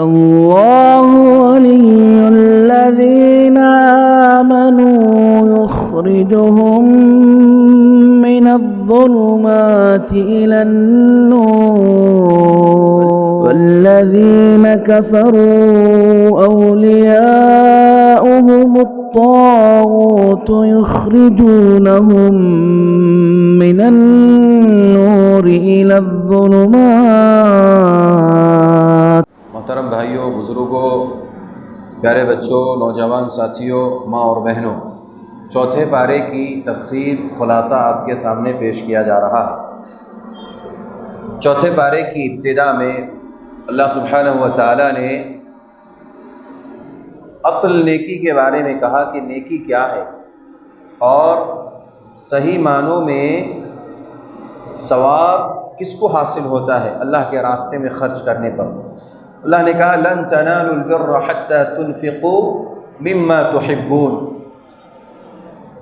الله ولي الذين آمنوا يخرجهم من الظلمات إلى النور والذين كفروا أولياؤهم الطاغوت يخرجونهم من النور إلى الظلمات۔ محترم بھائیوں، بزرگوں، پیارے بچوں، نوجوان ساتھیوں، ماں اور بہنوں، چوتھے پارے کی تفسیر خلاصہ آپ کے سامنے پیش کیا جا رہا ہے۔ چوتھے پارے کی ابتدا میں اللہ سبحانہ و تعالیٰ نے اصل نیکی کے بارے میں کہا کہ نیکی کیا ہے اور صحیح معنوں میں ثواب کس کو حاصل ہوتا ہے اللہ کے راستے میں خرچ کرنے پر۔ اللہ نے کہا لن تنالوا البر حتى تنفقوا مما تحبون،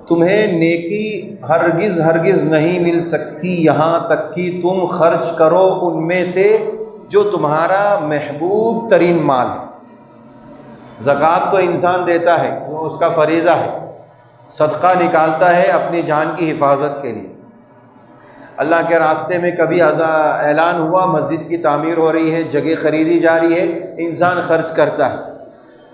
تمہیں نیکی ہرگز نہیں مل سکتی یہاں تک کہ تم خرچ کرو ان میں سے جو تمہارا محبوب ترین مال ہے۔ زکوٰۃ تو انسان دیتا ہے، وہ اس کا فریضہ ہے، صدقہ نکالتا ہے اپنی جان کی حفاظت کے لیے۔ اللہ کے راستے میں کبھی اعلان ہوا مسجد کی تعمیر ہو رہی ہے، جگہ خریدی جا رہی ہے، انسان خرچ کرتا ہے۔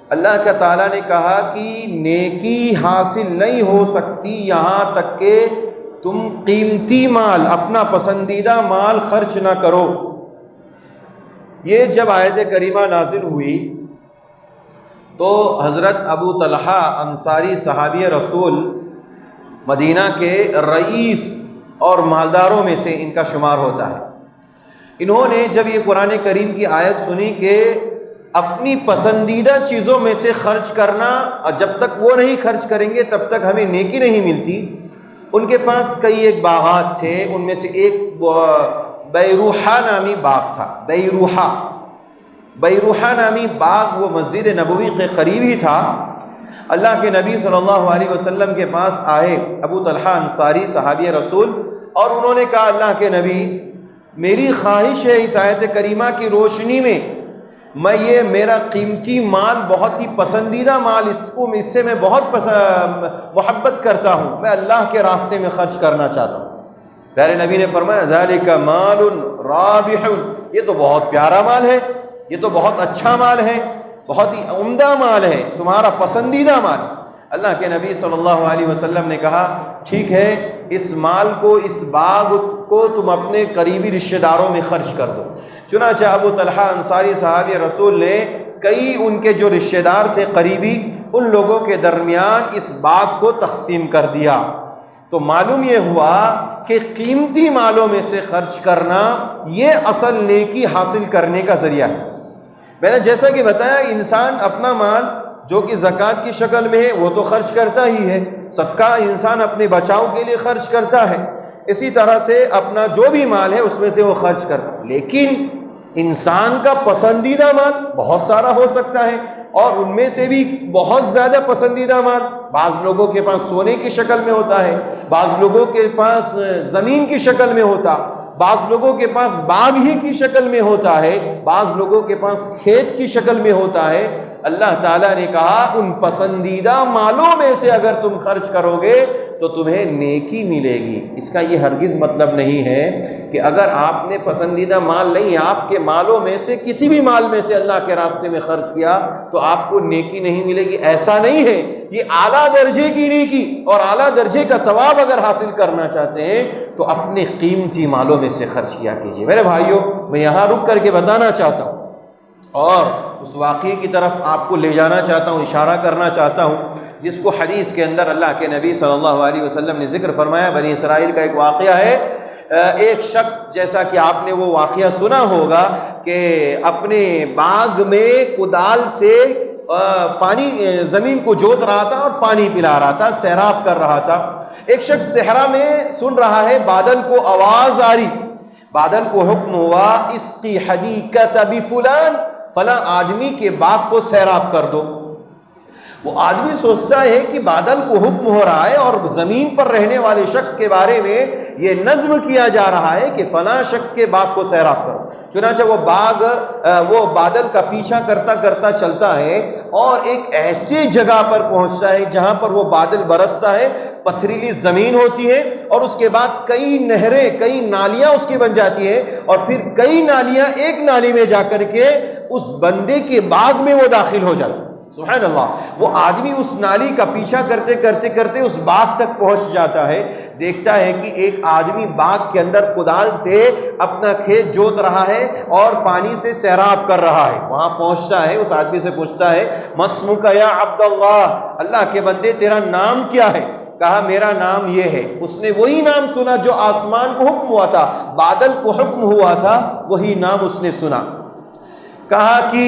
اللہ کا تعالیٰ نے کہا کہ نیکی حاصل نہیں ہو سکتی یہاں تک کہ تم قیمتی مال، اپنا پسندیدہ مال خرچ نہ کرو۔ یہ جب آیت کریمہ نازل ہوئی تو حضرت ابو طلحہ انصاری صحابی رسول، مدینہ کے رئیس اور مالداروں میں سے ان کا شمار ہوتا ہے، انہوں نے جب یہ قرآن کریم کی آیت سنی کہ اپنی پسندیدہ چیزوں میں سے خرچ کرنا، اور جب تک وہ نہیں خرچ کریں گے تب تک ہمیں نیکی نہیں ملتی۔ ان کے پاس کئی ایک باغات تھے، ان میں سے ایک بیروحہ نامی باغ تھا۔ بیروحہ نامی باغ وہ مسجد نبوی کے قریب ہی تھا۔ اللہ کے نبی صلی اللہ علیہ وسلم کے پاس آئے ابو طلحہ انصاری صحابی رسول، اور انہوں نے کہا اللہ کے نبی، میری خواہش ہے اس آیت کریمہ کی روشنی میں میں یہ میرا قیمتی مال، بہت ہی پسندیدہ مال، اس سے میں بہت محبت کرتا ہوں، میں اللہ کے راستے میں خرچ کرنا چاہتا ہوں۔ پیارے نبی نے فرمایا ذالک مال رابح، یہ تو بہت پیارا مال ہے، یہ تو بہت اچھا مال ہے، بہت ہی عمدہ مال ہے، تمہارا پسندیدہ مال۔ اللہ کے نبی صلی اللہ علیہ وسلم نے کہا ٹھیک ہے، اس مال کو، اس باغ کو تم اپنے قریبی رشتہ داروں میں خرچ کر دو۔ چنانچہ ابو طلحہ انصاری صحابی رسول نے کئی ان کے جو رشتہ دار تھے قریبی، ان لوگوں کے درمیان اس باغ کو تقسیم کر دیا۔ تو معلوم یہ ہوا کہ قیمتی مالوں میں سے خرچ کرنا یہ اصل نیکی حاصل کرنے کا ذریعہ ہے۔ میں نے جیسا کہ بتایا، انسان اپنا مال جو کہ زکوٰۃ کی شکل میں ہے وہ تو خرچ کرتا ہی ہے، صدقہ انسان اپنے بچاؤ کے لیے خرچ کرتا ہے، اسی طرح سے اپنا جو بھی مال ہے اس میں سے وہ خرچ کرتا ہے۔ لیکن انسان کا پسندیدہ مال بہت سارا ہو سکتا ہے، اور ان میں سے بھی بہت زیادہ پسندیدہ مال بعض لوگوں کے پاس سونے کی شکل میں ہوتا ہے، بعض لوگوں کے پاس زمین کی شکل میں ہوتا، بعض لوگوں کے پاس باغ ہی کی شکل میں ہوتا ہے، بعض لوگوں کے پاس کھیت کی شکل میں ہوتا ہے۔ اللہ تعالیٰ نے کہا ان پسندیدہ مالوں میں سے اگر تم خرچ کرو گے تو تمہیں نیکی ملے گی۔ اس کا یہ ہرگز مطلب نہیں ہے کہ اگر آپ نے پسندیدہ مال نہیں، آپ کے مالوں میں سے کسی بھی مال میں سے اللہ کے راستے میں خرچ کیا تو آپ کو نیکی نہیں ملے گی، ایسا نہیں ہے۔ یہ اعلیٰ درجے کی نیکی اور اعلیٰ درجے کا ثواب اگر حاصل کرنا چاہتے ہیں تو اپنے قیمتی مالوں میں سے خرچ کیا کیجیے۔ میرے بھائیوں، میں یہاں رک کر کے بتانا چاہتا ہوں اور اس واقعے کی طرف آپ کو لے جانا چاہتا ہوں، اشارہ کرنا چاہتا ہوں، جس کو حدیث کے اندر اللہ کے نبی صلی اللہ علیہ وسلم نے ذکر فرمایا۔ بنی اسرائیل کا ایک واقعہ ہے۔ ایک شخص، جیسا کہ آپ نے وہ واقعہ سنا ہوگا، کہ اپنے باغ میں کدال سے پانی زمین کو جوت رہا تھا اور پانی پلا رہا تھا، سیراب کر رہا تھا۔ ایک شخص صحرا میں سن رہا ہے، بادل کو آواز آ رہی، بادل کو حکم ہوا اسقی حدیقۃ بفلان، فلاں آدمی کے باغ کو سیراب کر دو۔ وہ آدمی سوچتا ہے کہ بادل کو حکم ہو رہا ہے اور زمین پر رہنے والے شخص کے بارے میں یہ نظم کیا جا رہا ہے کہ فلاں شخص کے باغ کو سیراب کرو۔ چنانچہ وہ بادل کا پیچھا کرتا کرتا چلتا ہے اور ایک ایسی جگہ پر پہنچتا ہے جہاں پر وہ بادل برستا ہے، پتھریلی زمین ہوتی ہے، اور اس کے بعد کئی نہریں، کئی نالیاں اس کی بن جاتی ہیں، اور پھر کئی نالیاں ایک نالی میں جا کر کے اس بندے کے باغ میں وہ داخل ہو جاتی ہے۔ سبحان اللہ، وہ آدمی اس نالی کا پیچھا کرتے کرتے کرتے اس باغ تک پہنچ جاتا ہے، دیکھتا ہے کہ ایک آدمی باغ کے اندر کدال سے اپنا کھیت جوت رہا ہے اور پانی سے سیراب کر رہا ہے۔ وہاں پہنچتا ہے، اس آدمی سے پوچھتا ہے مسمک یا عبداللہ، اللہ کے بندے تیرا نام کیا ہے؟ کہا میرا نام یہ ہے۔ اس نے وہی نام سنا جو آسمان کو حکم ہوا تھا، بادل کو حکم ہوا تھا، وہی نام اس نے سنا۔ کہا کہ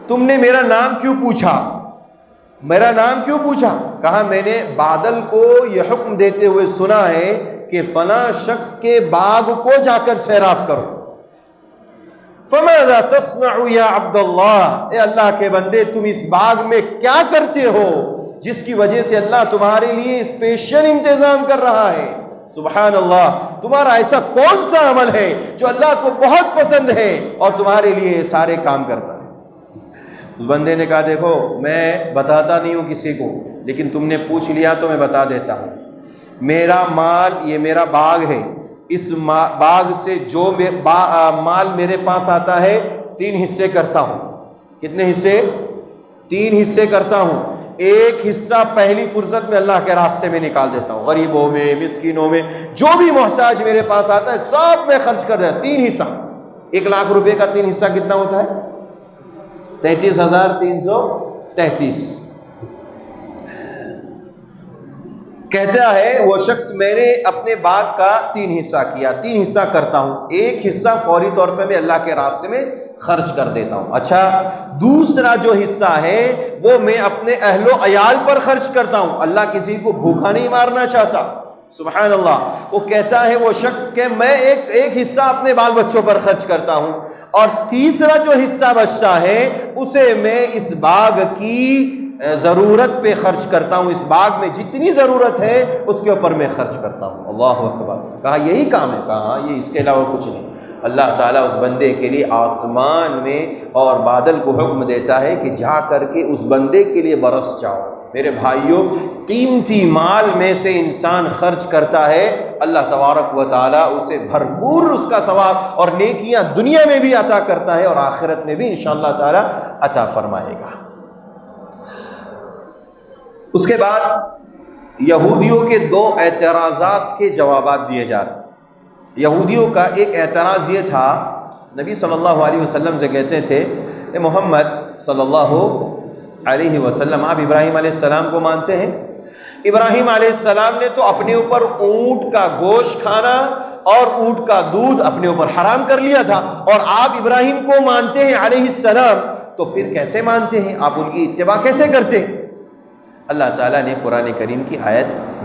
تم نے میرا نام کیوں پوچھا؟ میرا نام کیوں پوچھا؟ کہا میں نے بادل کو یہ حکم دیتے ہوئے سنا ہے کہ فلاں شخص کے باغ کو جا کر سیراب کرو۔ فماذا تصنع یا عبداللہ، اے اللہ کے بندے تم اس باغ میں کیا کرتے ہو جس کی وجہ سے اللہ تمہارے لیے اسپیشل انتظام کر رہا ہے؟ سبحان اللہ، تمہارا ایسا کون سا عمل ہے جو اللہ کو بہت پسند ہے اور تمہارے لیے سارے کام کرتا ہے؟ اس بندے نے کہا دیکھو میں بتاتا نہیں ہوں کسی کو، لیکن تم نے پوچھ لیا تو میں بتا دیتا ہوں۔ میرا مال، یہ میرا باغ ہے، اس باغ سے جو مال میرے پاس آتا ہے 3 حصے کرتا ہوں۔ کتنے حصے؟ 3 حصے کرتا ہوں۔ ایک حصہ پہلی فرصت میں اللہ کے راستے میں نکال دیتا ہوں، غریبوں میں، مسکینوں میں، جو بھی محتاج میرے پاس آتا ہے سب میں خرچ کر دیتا ہوں۔ 3 حصہ، 1 لاکھ روپے کا 3 حصہ کتنا ہوتا ہے؟ 33,333۔ کہتا ہے وہ شخص میں نے اپنے باغ کا 3 حصہ کیا، 3 حصہ کرتا ہوں، 1 حصہ فوری طور پہ میں اللہ کے راستے میں خرچ کر دیتا ہوں۔ اچھا، دوسرا جو حصہ ہے وہ میں اپنے اہل و عیال پر خرچ کرتا ہوں، اللہ کسی کو بھوکا نہیں مارنا چاہتا۔ سبحان اللہ، وہ کہتا ہے وہ شخص کہ میں ایک حصہ اپنے بال بچوں پر خرچ کرتا ہوں، اور تیسرا جو حصہ بچتا ہے اسے میں اس باغ کی ضرورت پہ خرچ کرتا ہوں، اس باغ میں جتنی ضرورت ہے اس کے اوپر میں خرچ کرتا ہوں۔ اللہ اکبر۔ کہا یہی کام ہے؟ کہا ہاں، یہ اس کے علاوہ کچھ نہیں۔ اللہ تعالیٰ اس بندے کے لیے آسمان میں اور بادل کو حکم دیتا ہے کہ جا کر کے اس بندے کے لیے برس جاؤ۔ میرے بھائیوں، قیمتی مال میں سے انسان خرچ کرتا ہے، اللہ تبارک و تعالیٰ اسے بھرپور اس کا ثواب اور نیکیاں دنیا میں بھی عطا کرتا ہے اور آخرت میں بھی انشاءاللہ تعالیٰ عطا فرمائے گا۔ اس کے بعد یہودیوں کے 2 اعتراضات کے جوابات دیے جا رہے ہیں۔ یہودیوں کا ایک اعتراض یہ تھا، نبی صلی اللہ علیہ وسلم سے کہتے تھے اے محمد صلی اللہ علیہ وسلم، آپ ابراہیم علیہ السلام کو مانتے ہیں؟ ابراہیم علیہ السلام نے تو اپنے اوپر اونٹ کا گوشت کھانا اور اونٹ کا دودھ اپنے اوپر حرام کر لیا تھا، اور آپ ابراہیم کو مانتے ہیں علیہ السلام، تو پھر کیسے مانتے ہیں آپ؟ ان کی اتباع کیسے کرتے ہیں؟ اللہ تعالیٰ نے قرآن کریم کی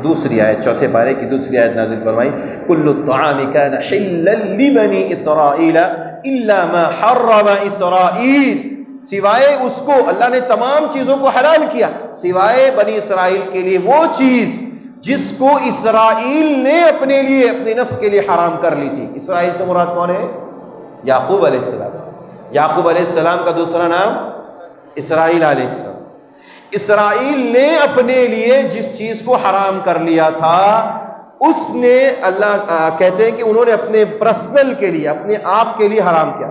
دوسری آیت 4 پارے کی دوسری آیت نازل فرمائی، کل الطعام کان حلا لبنی اسرائیل الا ما حرم اسرائیل، سوائے اس کو اللہ نے تمام چیزوں کو حلال کیا سوائے بنی اسرائیل کے لیے وہ چیز جس کو اسرائیل نے اپنے لیے، اپنے نفس کے لیے حرام کر لی تھی۔ اسرائیل سے مراد کون ہے؟ یعقوب علیہ السلام۔ یعقوب علیہ السلام کا دوسرا نام اسرائیل علیہ السلام۔ اسرائیل نے اپنے لیے جس چیز کو حرام کر لیا تھا، اس نے اللہ کہتے ہیں کہ انہوں نے اپنے پرسنل کے لیے، اپنے آپ کے لیے حرام کیا۔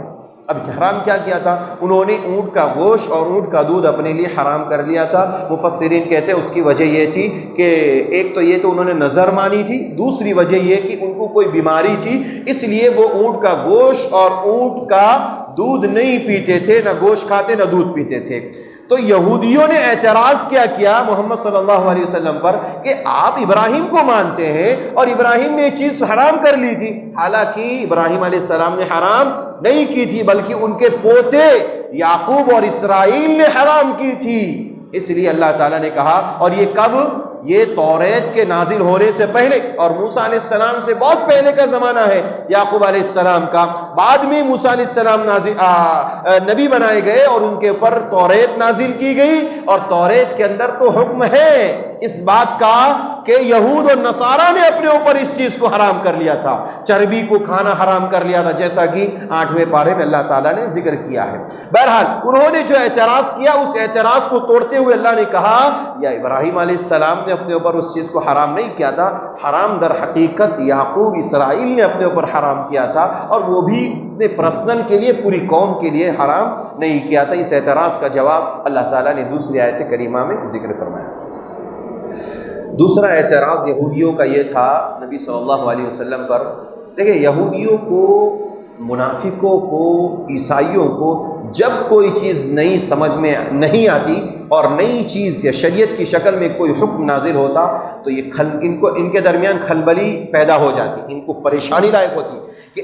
اب حرام کیا کیا تھا؟ انہوں نے اونٹ کا گوشت اور اونٹ کا دودھ اپنے لیے حرام کر لیا تھا۔ مفسرین کہتے ہیں اس کی وجہ یہ تھی کہ ایک تو یہ تو انہوں نے نظر مانی تھی، دوسری وجہ یہ کہ ان کو کوئی بیماری تھی، اس لیے وہ اونٹ کا گوشت اور اونٹ کا دودھ نہیں پیتے تھے، نہ گوشت کھاتے نہ دودھ پیتے تھے۔ تو یہودیوں نے اعتراض کیا محمد صلی اللہ علیہ وسلم پر کہ آپ ابراہیم کو مانتے ہیں اور ابراہیم نے یہ چیز حرام کر لی تھی، حالانکہ ابراہیم علیہ السلام نے حرام نہیں کی تھی، بلکہ ان کے پوتے یعقوب اور اسرائیل نے حرام کی تھی۔ اس لیے اللہ تعالیٰ نے کہا، اور یہ کب؟ یہ توریت کے نازل ہونے سے پہلے، اور موسیٰ علیہ السلام سے بہت پہلے کا زمانہ ہے یعقوب علیہ السلام کا۔ بعد میں موسیٰ علیہ السلام نبی بنائے گئے اور ان کے اوپر توریت نازل کی گئی، اور توریت کے اندر تو حکم ہے اس بات کا کہ یہود اور نصارہ نے اپنے اوپر اس چیز کو حرام کر لیا تھا، چربی کو کھانا حرام کر لیا تھا، جیسا کہ 8ویں پارے میں اللہ تعالیٰ نے ذکر کیا ہے۔ بہرحال انہوں نے جو اعتراض کیا، اس اعتراض کو توڑتے ہوئے اللہ نے کہا یا ابراہیم علیہ السلام نے اپنے اوپر اس چیز کو حرام نہیں کیا تھا، حرام در حقیقت یعقوب اسرائیل نے اپنے اوپر حرام کیا تھا، اور وہ بھی اپنے پرسنل کے لیے، پوری قوم کے لیے حرام نہیں کیا تھا۔ اس اعتراض کا جواب اللہ تعالیٰ نے دوسری آیت کریمہ میں ذکر فرمایا۔ دوسرا اعتراض یہودیوں کا یہ تھا نبی صلی اللہ علیہ وسلم پر۔ دیکھیں یہودیوں کو، منافقوں کو، عیسائیوں کو جب کوئی چیز نئی سمجھ میں نہیں آتی اور نئی چیز یا شریعت کی شکل میں کوئی حکم نازل ہوتا تو یہ ان کے درمیان کھلبلی پیدا ہو جاتی، ان کو پریشانی لائق ہوتی کہ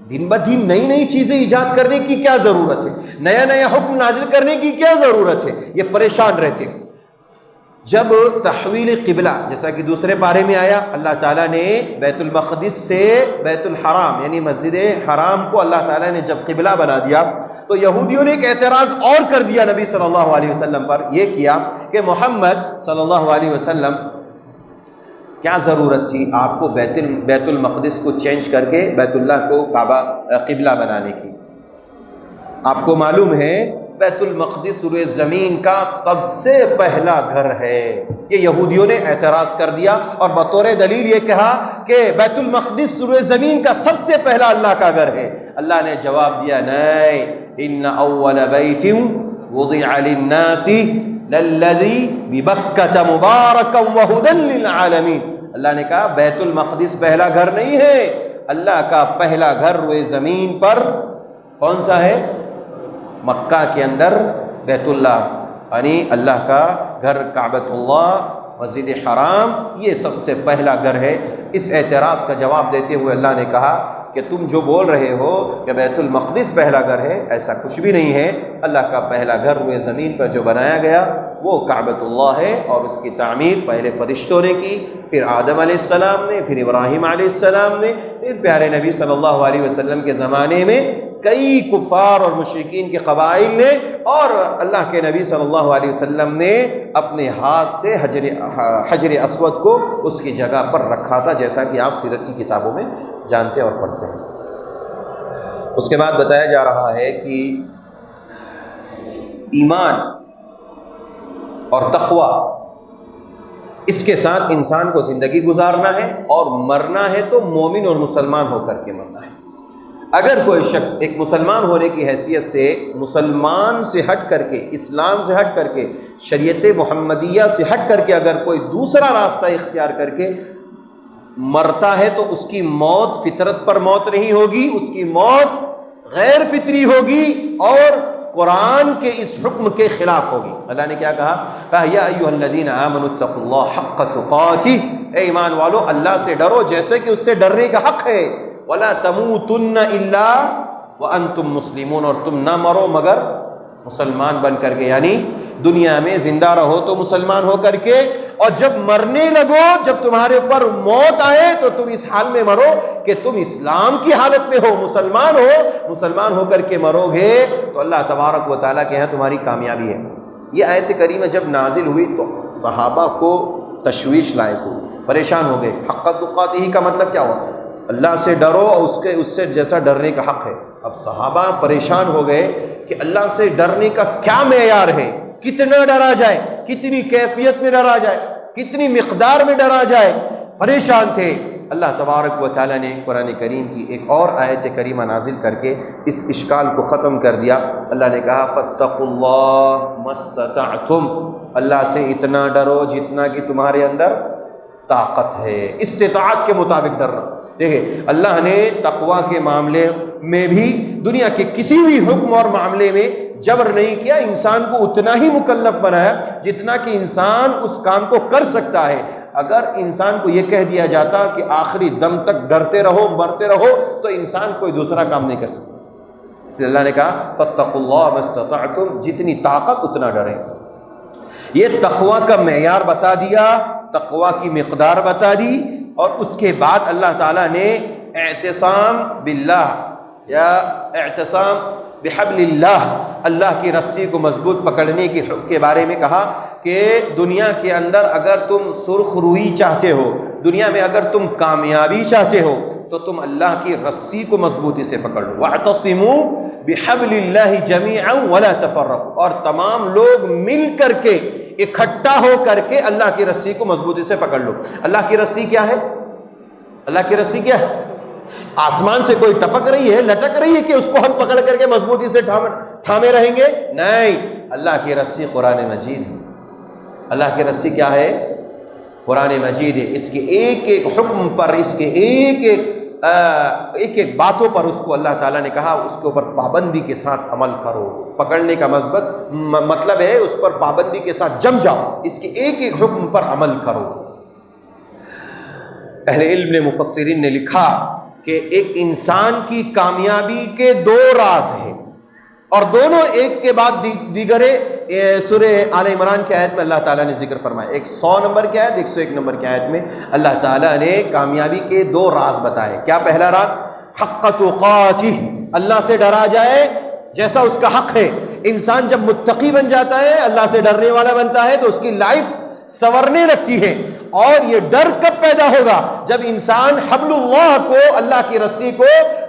دن بدن نئی نئی چیزیں ایجاد کرنے کی کیا ضرورت ہے، نیا نیا حکم نازل کرنے کی کیا ضرورت ہے، یہ پریشان رہتے۔ جب تحویل قبلہ، جیسا کہ دوسرے پارے میں آیا، اللہ تعالیٰ نے بیت المقدس سے بیت الحرام یعنی مسجد حرام کو اللہ تعالیٰ نے جب قبلہ بنا دیا تو یہودیوں نے ایک اعتراض اور کر دیا نبی صلی اللہ علیہ وسلم پر، یہ کیا کہ محمد صلی اللہ علیہ وسلم کیا ضرورت تھی آپ کو بیت المقدس کو چینج کر کے بیت اللہ کو کعبہ قبلہ بنانے کی؟ آپ کو معلوم ہے بیت المقدس روئے زمین کا سب سے پہلا گھر ہے۔ یہ یہودیوں نے اعتراض کر دیا اور بطور دلیل یہ کہا کہ بیت المقدس روئے زمین کا سب سے پہلا اللہ کا گھر ہے۔ اللہ نے جواب دیا نہیں، ان اول بیت وضع للناس للذی ببکۃ مبارکا وہدی للعالمین۔ اللہ نے کہا بیت المقدس پہلا گھر نہیں ہے، اللہ کا پہلا گھر روئے زمین پر کون سا ہے؟ مکہ کے اندر بیت اللہ، یعنی اللہ کا گھر کعبۃ اللہ، مسجد حرام، یہ سب سے پہلا گھر ہے۔ اس اعتراض کا جواب دیتے ہوئے اللہ نے کہا کہ تم جو بول رہے ہو کہ بیت المقدس پہلا گھر ہے، ایسا کچھ بھی نہیں ہے۔ اللہ کا پہلا گھر ہوئے زمین پر جو بنایا گیا وہ کعبۃ اللہ ہے، اور اس کی تعمیر پہلے فرشتوں نے کی، پھر آدم علیہ السلام نے، پھر ابراہیم علیہ السلام نے، پھر پیارے نبی صلی اللہ علیہ وسلم کے زمانے میں کئی کفار اور مشرکین کے قبائل نے، اور اللہ کے نبی صلی اللہ علیہ وسلم نے اپنے ہاتھ سے حجر اسود کو اس کی جگہ پر رکھا تھا، جیسا کہ آپ سیرت کی کتابوں میں جانتے اور پڑھتے ہیں۔ اس کے بعد بتایا جا رہا ہے کہ ایمان اور تقوی، اس کے ساتھ انسان کو زندگی گزارنا ہے، اور مرنا ہے تو مومن اور مسلمان ہو کر کے مرنا ہے۔ اگر کوئی شخص ایک مسلمان ہونے کی حیثیت سے مسلمان سے ہٹ کر کے، اسلام سے ہٹ کر کے، شریعت محمدیہ سے ہٹ کر کے اگر کوئی دوسرا راستہ اختیار کر کے مرتا ہے تو اس کی موت فطرت پر موت نہیں ہوگی، اس کی موت غیر فطری ہوگی اور قرآن کے اس حکم کے خلاف ہوگی۔ اللہ نے کیا کہا یا ایھا الذین آمنوا اتقوا اللہ حق تقاتہ، اے ایمان والو اللہ سے ڈرو جیسے کہ اس سے ڈرنے کا حق ہے، ولا تموتن الا وانتم مسلمون، اور تم نہ مرو مگر مسلمان بن کر کے، یعنی دنیا میں زندہ رہو تو مسلمان ہو کر کے، اور جب مرنے لگو، جب تمہارے اوپر موت آئے تو تم اس حال میں مرو کہ تم اسلام کی حالت میں ہو، مسلمان ہو کر کے مرو گے تو اللہ تبارک و تعالیٰ کے ہاں تمہاری کامیابی ہے۔ یہ آیت کریمہ جب نازل ہوئی تو صحابہ کو تشویش لائق ہوئی، پریشان ہو گئے۔ حق تقاتہ کا مطلب کیا ہوا؟ اللہ سے ڈرو اور اس سے جیسا ڈرنے کا حق ہے۔ اب صحابہ پریشان ہو گئے کہ اللہ سے ڈرنے کا کیا معیار ہے، کتنا ڈرا جائے، کتنی کیفیت میں ڈرا جائے، کتنی مقدار میں ڈرا جائے، پریشان تھے۔ اللہ تبارک و تعالیٰ نے قرآن کریم کی ایک اور آیت کریمہ نازل کر کے اس اشکال کو ختم کر دیا۔ اللہ نے کہا فاتقوا اللہ ما استطعتم، اللہ سے اتنا ڈرو جتنا کہ تمہارے اندر طاقت ہے، استطاعت کے مطابق ڈرنا۔ دیکھیں اللہ نے تقوی کے معاملے میں بھی دنیا کے کسی بھی حکم اور معاملے میں جبر نہیں کیا، انسان کو اتنا ہی مکلف بنایا جتنا کہ انسان اس کام کو کر سکتا ہے۔ اگر انسان کو یہ کہہ دیا جاتا کہ آخری دم تک ڈرتے رہو، مرتے رہو، تو انسان کوئی دوسرا کام نہیں کر سکتا۔ اس لیے اللہ نے کہا فاتقوا اللہ ما استطعتم، جتنی طاقت اتنا ڈریں۔ یہ تقوی کا معیار بتا دیا، تقوی کی مقدار بتا دی، اور اس کے بعد اللہ تعالیٰ نے اعتصام باللہ یا اعتصام بحبل اللہ، اللہ کی رسی کو مضبوط پکڑنے کی حق کے بارے میں کہا کہ دنیا کے اندر اگر تم سرخ روئی چاہتے ہو، دنیا میں اگر تم کامیابی چاہتے ہو تو تم اللہ کی رسی کو مضبوطی سے پکڑ لو۔ وَاعْتَصِمُوا بِحَبْلِ اللَّهِ جَمِيعًا وَلَا تَفَرَّقُوا، اور تمام لوگ مل کر کے، اکٹھا ہو کر کے اللہ کی رسی کو مضبوطی سے پکڑ لو۔ اللہ کی رسی کیا ہے؟ اللہ کی رسی کیا ہے؟ آسمان سے کوئی ٹپک رہی ہے، لٹک رہی ہے کہ اس کو ہم پکڑ کر کے مضبوطی سے تھامے رہیں گے؟ نہیں، اللہ کی رسی قرآن مجید ہے۔ اللہ کی رسی کیا ہے؟ قرآن مجید ہے۔ اس کے ایک ایک حکم پر، اس کے ایک ایک باتوں پر اس کو اللہ تعالیٰ نے کہا اس کے اوپر پابندی کے ساتھ عمل کرو۔ پکڑنے کا مطلب ہے اس پر پابندی کے ساتھ جم جاؤ، اس کے ایک ایک حکم پر عمل کرو۔ اہل علم نے، مفسرین نے لکھا کہ ایک انسان کی کامیابی کے دو راز ہیں، اور دونوں ایک کے بعد دیگرے سورہ آل عمران کی آیت میں اللہ تعالیٰ نے ذکر فرمایا۔ 100 نمبر کی آیت، 101 نمبر کی آیت میں اللہ تعالیٰ نے کامیابی کے دو راز بتائے۔ کیا پہلا راز؟ حق تقاتہ، اللہ سے ڈرا جائے جیسا اس کا حق ہے۔ انسان جب متقی بن جاتا ہے، اللہ سے ڈرنے والا بنتا ہے، تو اس کی لائف سنورنے لگتی ہے۔ اور یہ ڈر کب پیدا ہوگا؟ جب انسان حبل اللہ کو، اللہ کی رسی کو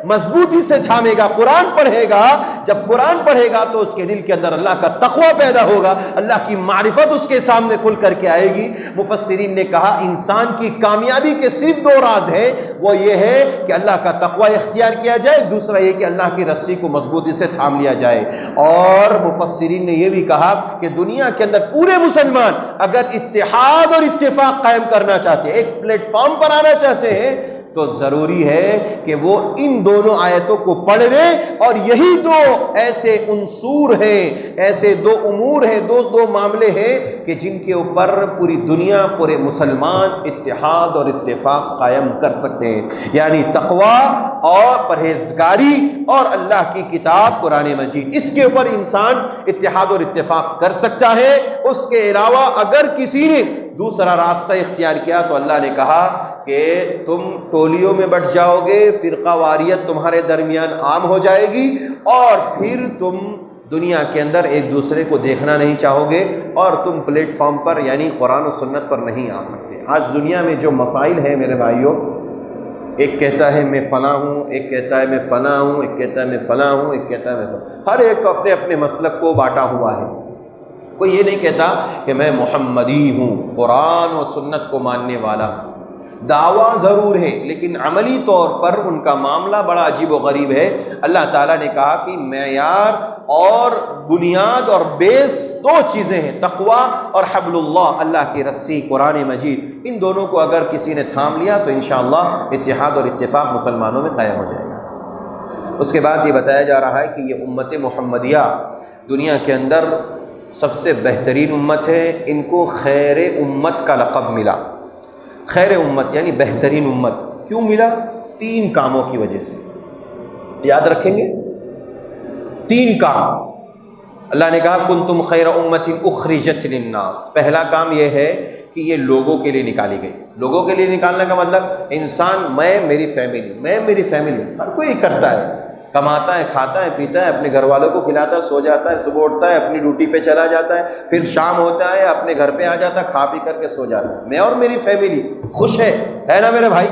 مضبوطی سے تھامے گا، قرآن پڑھے گا۔ جب قرآن پڑھے گا تو اس کے دل کے اندر اللہ کا تقوی پیدا ہوگا، اللہ کی معرفت اس کے سامنے کھل کر کے آئے گی۔ مفسرین نے کہا انسان کی کامیابی کے صرف دو راز ہیں، وہ یہ ہے کہ اللہ کا تقوی اختیار کیا جائے، دوسرا یہ کہ اللہ کی رسی کو مضبوطی سے تھام لیا جائے۔ اور مفسرین نے یہ بھی کہا کہ دنیا کے اندر پورے مسلمان اگر اتحاد اور اتفاق قائم کرنا چاہتے ہیں، ایک پلیٹ فارم پر آنا چاہتے ہیں، تو ضروری ہے کہ وہ ان دونوں آیتوں کو پڑھ لیں۔ اور یہی دو ایسے عنصر ہیں، ایسے دو امور ہیں، دو معاملے ہیں کہ جن کے اوپر پوری دنیا، پورے مسلمان اتحاد اور اتفاق قائم کر سکتے ہیں، یعنی تقوی اور پرہیزگاری اور اللہ کی کتاب قرآن مجید۔ اس کے اوپر انسان اتحاد اور اتفاق کر سکتا ہے۔ اس کے علاوہ اگر کسی نے دوسرا راستہ اختیار کیا تو اللہ نے کہا کہ تم ٹولیوں میں بٹ جاؤ گے، فرقہ واریت تمہارے درمیان عام ہو جائے گی، اور پھر تم دنیا کے اندر ایک دوسرے کو دیکھنا نہیں چاہو گے، اور تم پلیٹ فارم پر یعنی قرآن و سنت پر نہیں آ سکتے۔ آج دنیا میں جو مسائل ہیں میرے بھائیوں، ایک کہتا ہے میں فلاں ہوں، ایک کہتا ہے میں فلاں ہوں، ایک کہتا ہے میں فلاں ہوں، ایک کہتا ہے میں فلاں، ہر ایک اپنے اپنے مسلک کو بانٹا ہوا ہے۔ کوئی یہ نہیں کہتا کہ میں محمدی ہوں، قرآن و سنت کو ماننے والا ہوں۔ دعویٰ ضرور ہے لیکن عملی طور پر ان کا معاملہ بڑا عجیب و غریب ہے۔ اللہ تعالیٰ نے کہا کہ معیار اور بنیاد اور بیس دو چیزیں ہیں، تقوی اور حبل اللہ، اللہ کی رسی قرآن مجید۔ ان دونوں کو اگر کسی نے تھام لیا تو انشاءاللہ اتحاد اور اتفاق مسلمانوں میں قائم ہو جائے گا۔ اس کے بعد یہ بتایا جا رہا ہے کہ یہ امت محمدیہ دنیا کے اندر سب سے بہترین امت ہے۔ ان کو خیر امت کا لقب ملا۔ خیر امت یعنی بہترین امت کیوں ملا؟ 3 کاموں کی وجہ سے، یاد رکھیں گے 3 کام۔ اللہ نے کہا کنتم خیر امت اخرجت للناس، پہلا کام یہ ہے کہ یہ لوگوں کے لیے نکالی گئی۔ لوگوں کے لیے نکالنے کا مطلب انسان، میں میری فیملی، ہر کوئی کرتا ہے، کماتا ہے، کھاتا ہے، پیتا ہے، اپنے گھر والوں کو کھلاتا ہے، سو جاتا ہے، صبح اٹھتا ہے، اپنی ڈیوٹی پہ چلا جاتا ہے، پھر شام ہوتا ہے اپنے گھر پہ آ جاتا ہے، کھا پی کر کے سو جاتا ہے۔ میں اور میری فیملی خوش ہے نا میرے بھائی؟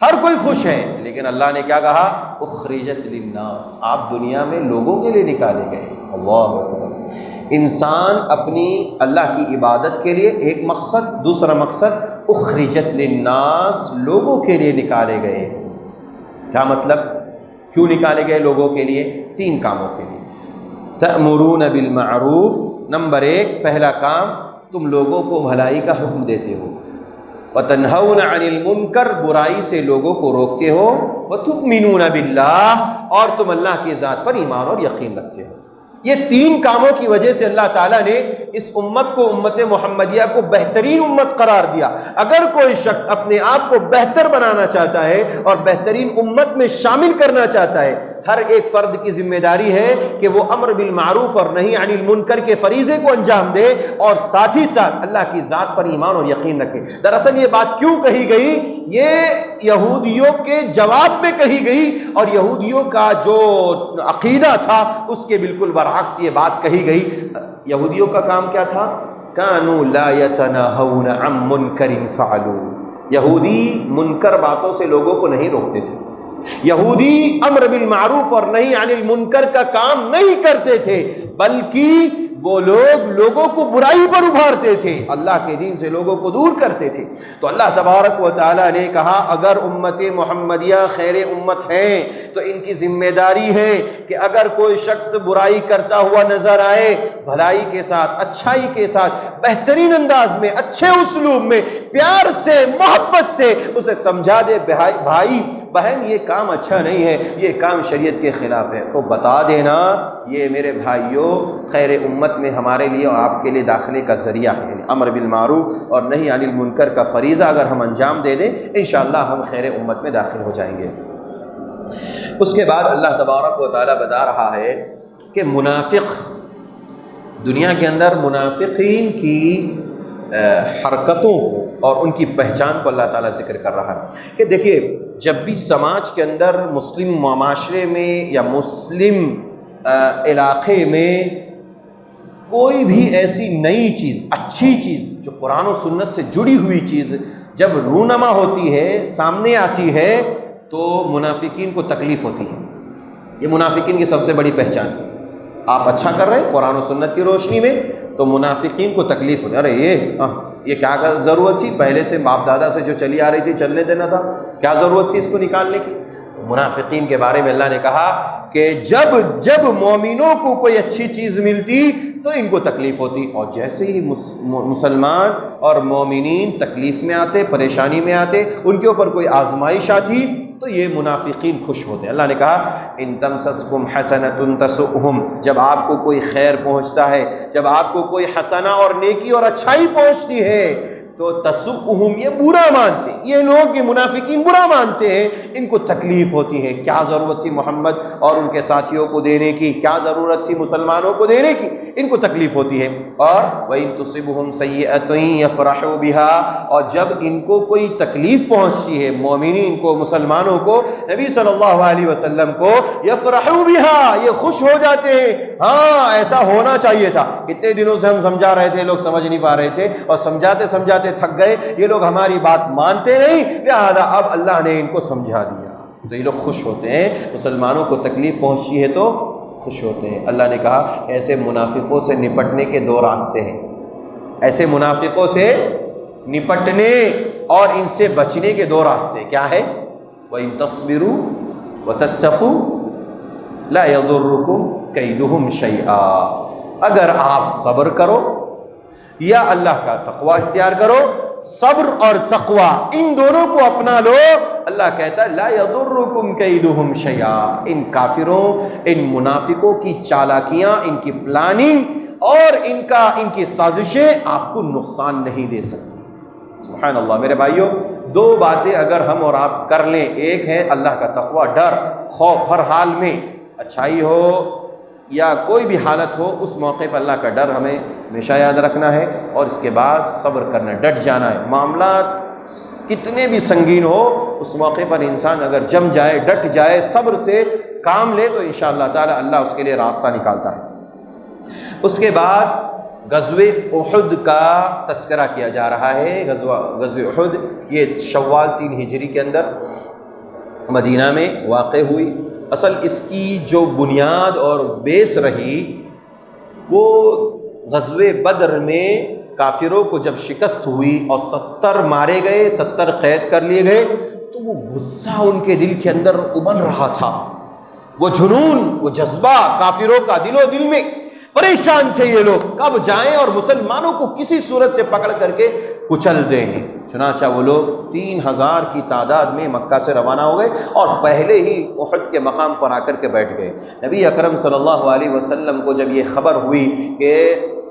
ہر کوئی خوش ہے، لیکن اللہ نے کیا کہا؟ اخرجت للناس، آپ دنیا میں لوگوں کے لیے نکالے گئے۔ اللہ اکبر۔ انسان اپنی اللہ کی عبادت کے لیے ایک مقصد، دوسرا مقصد اخرجت للناس، لوگوں کے لیے نکالے گئے۔ کیا مطلب؟ کیوں نکالے گئے لوگوں کے لیے؟ 3 کاموں کے لیے۔ تأمرون بالمعروف، نمبر 1 پہلا کام، تم لوگوں کو بھلائی کا حکم دیتے ہو، وتنہون عن المنکر، برائی سے لوگوں کو روکتے ہو، وتؤمنون باللہ، اور تم اللہ کی ذات پر ایمان اور یقین رکھتے ہو۔ یہ 3 کاموں کی وجہ سے اللہ تعالیٰ نے اس امت کو، امت محمدیہ کو بہترین امت قرار دیا۔ اگر کوئی شخص اپنے آپ کو بہتر بنانا چاہتا ہے اور بہترین امت میں شامل کرنا چاہتا ہے، ہر ایک فرد کی ذمہ داری ہے کہ وہ امر بالمعروف اور نہی عن المنکر کے فریضے کو انجام دے اور ساتھ ہی ساتھ اللہ کی ذات پر ایمان اور یقین رکھے۔ دراصل یہ بات کیوں کہی گئی؟ یہ یہودیوں کے جواب میں کہی گئی، اور یہودیوں کا جو عقیدہ تھا اس کے بالکل برعکس یہ بات کہی گئی۔ یہودیوں کا کام کیا تھا؟ کانوا لا یتناہون عن منکر فعلوا، یہودی منکر باتوں سے لوگوں کو نہیں روکتے تھے، یہودی امر بالمعروف اور نہی عن المنکر کا کام نہیں کرتے تھے، بلکہ وہ لوگوں کو برائی پر ابھارتے تھے، اللہ کے دین سے لوگوں کو دور کرتے تھے۔ تو اللہ تبارک و تعالیٰ نے کہا اگر امت محمدیہ خیر امت ہیں تو ان کی ذمہ داری ہے کہ اگر کوئی شخص برائی کرتا ہوا نظر آئے، بھلائی کے ساتھ، اچھائی کے ساتھ، بہترین انداز میں، اچھے اسلوب میں، پیار سے، محبت سے اسے سمجھا دے، بھائی بہن یہ کام اچھا نہیں ہے، یہ کام شریعت کے خلاف ہے، تو بتا دینا یہ میرے بھائیوں خیر امت میں ہمارے لیے اور آپ کے لیے داخلے کا ذریعہ ہے۔ یعنی امر بالمعروف اور نہی عن المنکر کا فریضہ اگر ہم انجام دے دیں انشاءاللہ ہم خیر امت میں داخل ہو جائیں گے۔ اس کے بعد اللہ تبارک و تعالیٰ بتا رہا ہے کہ منافق، دنیا کے اندر منافقین کی حرکتوں کو اور ان کی پہچان کو اللہ تعالیٰ ذکر کر رہا ہے کہ دیکھیے جب بھی سماج کے اندر، مسلم معاشرے میں یا مسلم علاقے میں کوئی بھی ایسی نئی چیز، اچھی چیز جو قرآن و سنت سے جڑی ہوئی چیز جب رونما ہوتی ہے، سامنے آتی ہے، تو منافقین کو تکلیف ہوتی ہے۔ یہ منافقین کی سب سے بڑی پہچان ہے۔ آپ اچھا کر رہے ہیں قرآن و سنت کی روشنی میں تو منافقین کو تکلیف ہوتی ہے، ارے یہ کیا ضرورت تھی، پہلے سے باپ دادا سے جو چلی آ رہی تھی چلنے دینا تھا، کیا ضرورت تھی اس کو نکالنے کی۔ منافقین کے بارے میں اللہ نے کہا کہ جب مومنوں کو کوئی اچھی چیز ملتی تو ان کو تکلیف ہوتی، اور جیسے ہی مسلمان اور مومنین تکلیف میں آتے، پریشانی میں آتے، ان کے اوپر کوئی آزمائش آتی تو یہ منافقین خوش ہوتے ہیں۔ اللہ نے کہا ان تمسسکم حسنۃ تسؤہم، جب آپ کو کوئی خیر پہنچتا ہے، جب آپ کو کوئی حسنہ اور نیکی اور اچھائی پہنچتی ہے تو تسؤہم، یہ برا مانتے ہیں، یہ لوگ، یہ منافقین برا مانتے ہیں، ان کو تکلیف ہوتی ہے۔ کیا ضرورت تھی محمد اور ان کے ساتھیوں کو دینے کی، کیا ضرورت تھی مسلمانوں کو دینے کی، ان کو تکلیف ہوتی ہے۔ اور وَإِن تُصِبْهُمْ سَيِّئَةٌ يَفْرَحُوا بِهَا، اور جب ان کو کوئی تکلیف پہنچتی ہے، مومنین کو، مسلمانوں کو، نبی صلی اللہ علیہ وسلم کو، يَفْرَحُوا بِهَا، یہ خوش ہو جاتے ہیں، ہاں ایسا ہونا چاہیے تھا۔ کتنے دنوں سے ہم سمجھا رہے تھے، لوگ سمجھ نہیں پا رہے تھے، اور سمجھاتے سمجھاتے تھک گئے، یہ لوگ ہماری بات مانتے نہیں، لہذا اب اللہ نے ان کو سمجھا دیا، تو یہ لوگ خوش ہوتے ہیں۔ مسلمانوں کو تکلیف پہنچی ہے تو خوش ہوتے ہیں۔ اللہ نے کہا ایسے منافقوں سے نپٹنے کے دو راستے ہیں، ایسے منافقوں سے نپٹنے اور ان سے بچنے کے دو راستے کیا ہے؟ وَإِن تَصْبِرُوا وَتَتَّقُوا لَا يَضُرُّكُمْ كَيْدُهُمْ شَيْئًا، اگر آپ صبر کرو یا اللہ کا تقوی اختیار کرو، صبر اور تقوی ان دونوں کو اپنا لو، اللہ کہتا ہے لا یضرکم کیدہم شیئا، ان کافروں، ان منافقوں کی چالاکیاں، ان کی پلاننگ اور ان کی سازشیں آپ کو نقصان نہیں دے سکتی۔ سبحان اللہ۔ میرے بھائیوں، دو باتیں اگر ہم اور آپ کر لیں، ایک ہے اللہ کا تقوی، ڈر، خوف، ہر حال میں اچھائی ہو یا کوئی بھی حالت ہو، اس موقع پر اللہ کا ڈر ہمیں ہمیشہ یاد رکھنا ہے، اور اس کے بعد صبر کرنا ہے، ڈٹ جانا ہے۔ معاملات کتنے بھی سنگین ہو، اس موقع پر انسان اگر جم جائے، ڈٹ جائے، صبر سے کام لے تو انشاءاللہ تعالی اللہ اس کے لیے راستہ نکالتا ہے۔ اس کے بعد غزوہ احد کا تذکرہ کیا جا رہا ہے۔ غزوہ احد یہ شوال 3 ہجری کے اندر مدینہ میں واقع ہوئی۔ اصل اس کی جو بنیاد اور بیس رہی وہ غزوہ بدر میں کافروں کو جب شکست ہوئی اور 70 مارے گئے، 70 قید کر لیے گئے، تو وہ غصہ ان کے دل کے اندر ابل رہا تھا، وہ جنون، وہ جذبہ کافروں کا دل و دل میں، پریشان تھے یہ لوگ کب جائیں اور مسلمانوں کو کسی صورت سے پکڑ کر کے کچل دیں۔ چنانچہ وہ لوگ 3000 کی تعداد میں مکہ سے روانہ ہو گئے اور پہلے ہی احد کے مقام پر آ کر کے بیٹھ گئے۔ نبی اکرم صلی اللہ علیہ وسلم کو جب یہ خبر ہوئی کہ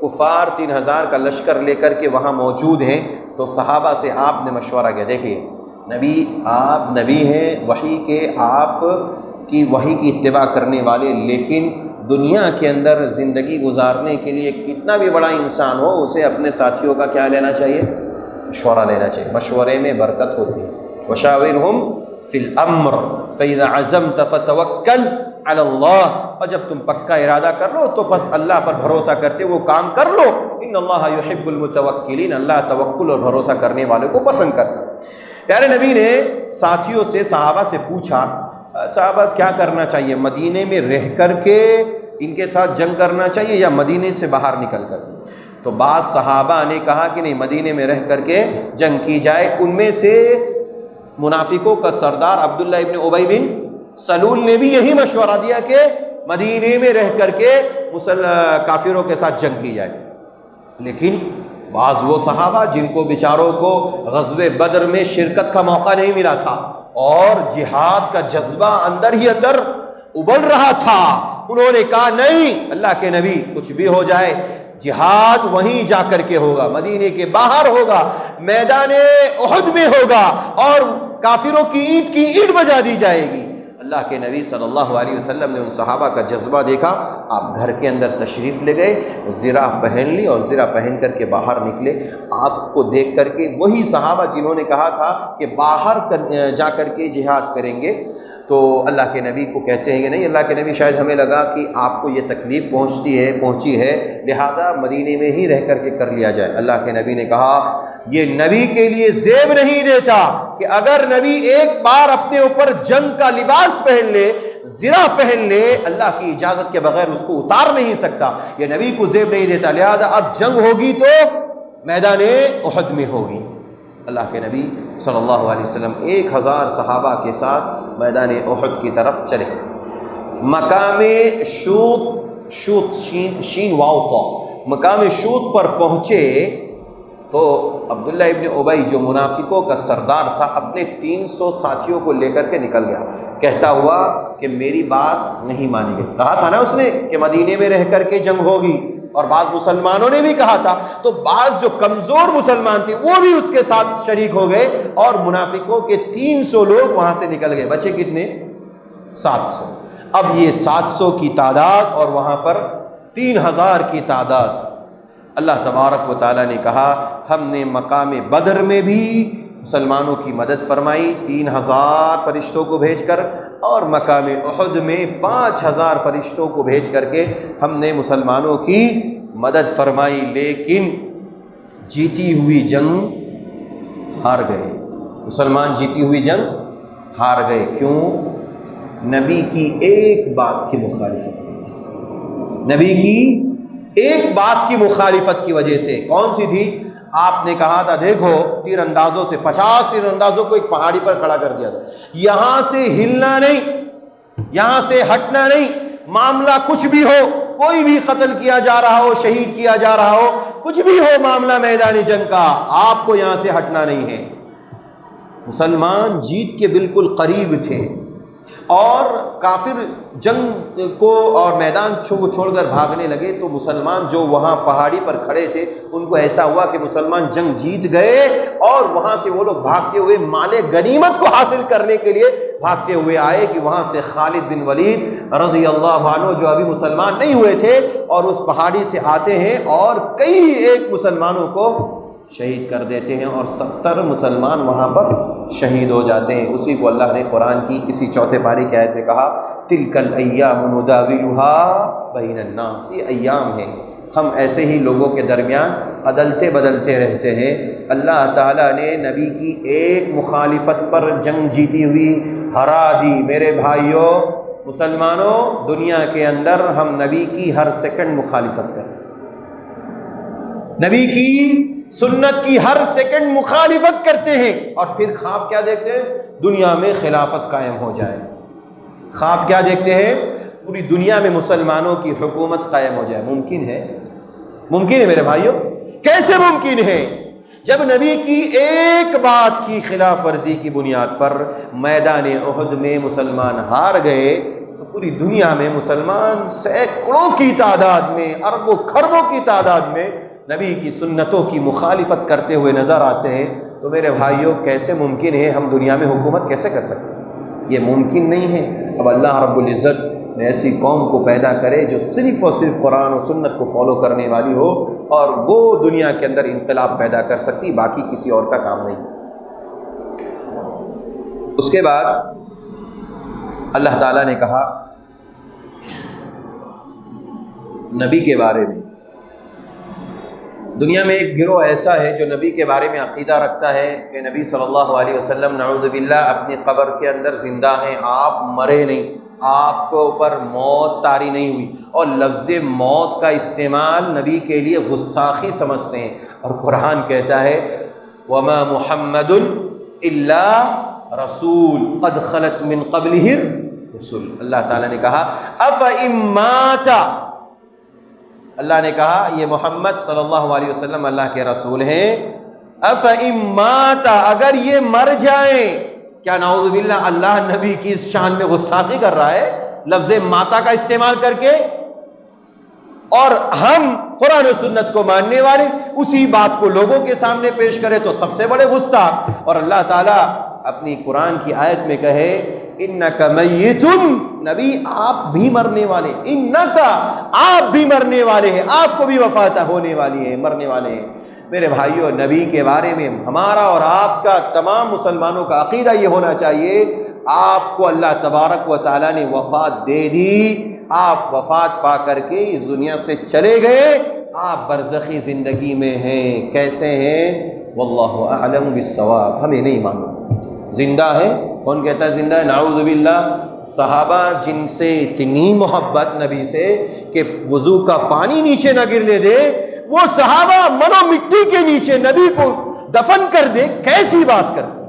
کفار 3000 کا لشکر لے کر کے وہاں موجود ہیں، تو صحابہ سے آپ نے مشورہ کیا. دیکھیے نبی، آپ نبی ہیں وحی کے، آپ کی وحی کی اتباع کرنے والے، لیکن دنیا کے اندر زندگی گزارنے کے لیے کتنا بھی بڑا انسان ہو، اسے اپنے ساتھیوں کا کیا لینا چاہیے؟ مشورہ لینا چاہیے. مشورے میں برکت ہوتی ہے. وشاورہم فی الامر فاذا عزمت فتوکل علی اللہ، اور جب تم پکا ارادہ کر لو تو بس اللہ پر بھروسہ کرتے وہ کام کر لو. ان اللہ یحب المتوکلین، اللہ توکل اور بھروسہ کرنے والوں کو پسند کرتا ہے. پیارے نبی نے ساتھیوں سے، صحابہ سے پوچھا صحابہ کیا کرنا چاہیے، مدینے میں رہ کر کے ان کے ساتھ جنگ کرنا چاہیے یا مدینے سے باہر نکل کر؟ تو بعض صحابہ نے کہا کہ نہیں، مدینے میں رہ کر کے جنگ کی جائے. ان میں سے منافقوں کا سردار عبداللہ ابن ابی بن سلول نے بھی یہی مشورہ دیا کہ مدینے میں رہ کر کے کافروں کے ساتھ جنگ کی جائے. لیکن بعض وہ صحابہ جن کو بیچاروں کو غزوہ بدر میں شرکت کا موقع نہیں ملا تھا اور جہاد کا جذبہ اندر ہی اندر ابل رہا تھا، انہوں نے کہا نہیں اللہ کے نبی، کچھ بھی ہو جائے جہاد وہیں جا کر کے ہوگا، مدینے کے باہر ہوگا، میدان احد میں ہوگا، اور کافروں کی اینٹ بجا دی جائے گی. اللہ کے نبی صلی اللہ علیہ وسلم نے ان صحابہ کا جذبہ دیکھا، آپ گھر کے اندر تشریف لے گئے، زرہ پہن لی اور زرہ پہن کر کے باہر نکلے. آپ کو دیکھ کر کے وہی صحابہ جنہوں نے کہا تھا کہ باہر جا کر کے جہاد کریں گے، تو اللہ کے نبی کو کہتے ہیں کہ نہیں، اللہ کے نبی شاید ہمیں لگا کہ آپ کو یہ تکلیف پہنچی ہے لہذا مدینے میں ہی رہ کر کے کر لیا جائے. اللہ کے نبی نے کہا یہ نبی کے لیے زیب نہیں دیتا کہ اگر نبی ایک بار اپنے اوپر جنگ کا لباس پہن لے، زرہ پہن لے، اللہ کی اجازت کے بغیر اس کو اتار نہیں سکتا. یہ نبی کو زیب نہیں دیتا، لہذا اب جنگ ہوگی تو میدان احد میں ہوگی. اللہ کے نبی صلی اللہ علیہ وسلم 1000 صحابہ کے ساتھ میدان احد کی طرف چلے. مقام شوط شین واو تو مقام شوط پر پہنچے تو عبداللہ ابن ابی جو منافقوں کا سردار تھا اپنے 300 ساتھیوں کو لے کر کے نکل گیا، کہتا ہوا کہ میری بات نہیں مانی گئی. کہا تھا نا اس نے کہ مدینے میں رہ کر کے جنگ ہوگی، اور بعض مسلمانوں نے بھی کہا تھا، تو بعض جو کمزور مسلمان تھے وہ بھی اس کے ساتھ شریک ہو گئے، اور منافقوں کے 300 لوگ وہاں سے نکل گئے. بچے کتنے؟ 700. اب یہ 700 کی تعداد اور وہاں پر 3000 کی تعداد. اللہ تبارک و تعالیٰ نے کہا ہم نے مقام بدر میں بھی مسلمانوں کی مدد فرمائی 3000 فرشتوں کو بھیج کر، اور مقام احد میں 5000 فرشتوں کو بھیج کر کے ہم نے مسلمانوں کی مدد فرمائی. لیکن جیتی ہوئی جنگ ہار گئے، مسلمان جیتی ہوئی جنگ ہار گئے. کیوں؟ نبی کی ایک بات کی مخالفت، نبی کی ایک بات کی مخالفت کی وجہ سے. کون سی تھی؟ آپ نے کہا تھا دیکھو تیر اندازوں سے 50 تیر اندازوں کو ایک پہاڑی پر کھڑا کر دیا تھا، یہاں سے ہلنا نہیں، یہاں سے ہٹنا نہیں، معاملہ کچھ بھی ہو، کوئی بھی قتل کیا جا رہا ہو، شہید کیا جا رہا ہو، کچھ بھی ہو معاملہ میدان جنگ کا، آپ کو یہاں سے ہٹنا نہیں ہے. مسلمان جیت کے بالکل قریب تھے، اور کافر جنگ کو اور میدان چھوڑ کر بھاگنے لگے. تو مسلمان جو وہاں پہاڑی پر کھڑے تھے ان کو ایسا ہوا کہ مسلمان جنگ جیت گئے، اور وہاں سے وہ لوگ بھاگتے ہوئے مال غنیمت کو حاصل کرنے کے لیے بھاگتے ہوئے آئے کہ وہاں سے خالد بن ولید رضی اللہ عنہ جو ابھی مسلمان نہیں ہوئے تھے، اور اس پہاڑی سے آتے ہیں اور کئی ایک مسلمانوں کو شہید کر دیتے ہیں، اور 70 مسلمان وہاں پر شہید ہو جاتے ہیں. اسی کو اللہ نے قرآن کی اسی 4 پارے کی آیت میں کہا تلک الایام نداولها بین الناس. یہ ایام ہیں، ہم ایسے ہی لوگوں کے درمیان عدلتے بدلتے رہتے ہیں. اللہ تعالیٰ نے نبی کی ایک مخالفت پر جنگ جیتی ہوئی ہرا دی. میرے بھائیوں مسلمانوں، دنیا کے اندر ہم نبی کی ہر سیکنڈ مخالفت کریں، نبی کی سنت کی ہر سیکنڈ مخالفت کرتے ہیں، اور پھر خواب کیا دیکھتے ہیں؟ دنیا میں خلافت قائم ہو جائے. خواب کیا دیکھتے ہیں؟ پوری دنیا میں مسلمانوں کی حکومت قائم ہو جائے. ممکن ہے؟ ممکن ہے میرے بھائیوں؟ کیسے ممکن ہے؟ جب نبی کی ایک بات کی خلاف ورزی کی بنیاد پر میدان احد میں مسلمان ہار گئے، تو پوری دنیا میں مسلمان سینکڑوں کی تعداد میں، اربوں خربوں کی تعداد میں نبی کی سنتوں کی مخالفت کرتے ہوئے نظر آتے ہیں، تو میرے بھائیوں کیسے ممکن ہے ہم دنیا میں حکومت کیسے کر سکتے ہیں؟ یہ ممکن نہیں ہے۔ اب اللہ رب العزت ایسی قوم کو پیدا کرے جو صرف اور صرف قرآن و سنت کو فالو کرنے والی ہو، اور وہ دنیا کے اندر انقلاب پیدا کر سکتی، باقی کسی اور کا کام نہیں۔ اس کے بعد اللہ تعالیٰ نے کہا نبی کے بارے میں، دنیا میں ایک گروہ ایسا ہے جو نبی کے بارے میں عقیدہ رکھتا ہے کہ نبی صلی اللہ علیہ وسلم نعوذ باللہ اپنی قبر کے اندر زندہ ہیں، آپ مرے نہیں، آپ کو اوپر موت طاری نہیں ہوئی، اور لفظ موت کا استعمال نبی کے لیے گستاخی سمجھتے ہیں۔ اور قرآن کہتا ہے وَمَا مُحَمَّدٌ إِلَّا رَسُولٌ قَدْ خَلَتْ مِن قَبْلِهِ الرُّسُلُ۔ اللہ تعالیٰ نے کہا أَفَإِن مَّاتَ، اللہ نے کہا یہ محمد صلی اللہ علیہ وسلم اللہ کے رسول ہیں، أَفَإِن مَّاتَ، اگر یہ مر جائیں، کیا نعوذ باللہ اللہ نبی کی اس شان میں گستاخی کر رہا ہے لفظ ماتا کا استعمال کر کے؟ اور ہم قرآن و سنت کو ماننے والے اسی بات کو لوگوں کے سامنے پیش کرے تو سب سے بڑے گستاخ۔ اور اللہ تعالیٰ اپنی قرآن کی آیت میں کہے اِنَّكَ مَيِّتٌ، نبی آپ بھی مرنے والے، اِنَّكَ آپ بھی مرنے والے ہیں، آپ کو بھی وفات ہونے والی ہے، مرنے والے ہیں۔ میرے بھائیوں نبی کے بارے میں ہمارا اور آپ کا تمام مسلمانوں کا عقیدہ یہ ہونا چاہیے، آپ کو اللہ تبارک و تعالیٰ نے وفات دے دی، آپ وفات پا کر کے اس دنیا سے چلے گئے، آپ برزخی زندگی میں ہیں، کیسے ہیں؟ واللہ اعلم بالصواب، ہمیں نہیں معلوم۔ زندہ ہے، کون کہتا ہے زندہ ہے؟ نعوذ باللہ۔ صحابہ جن سے اتنی محبت نبی سے کہ وضو کا پانی نیچے نہ گرنے دے، وہ صحابہ منو مٹی کے نیچے نبی کو دفن کر دے، کیسی بات کرتے،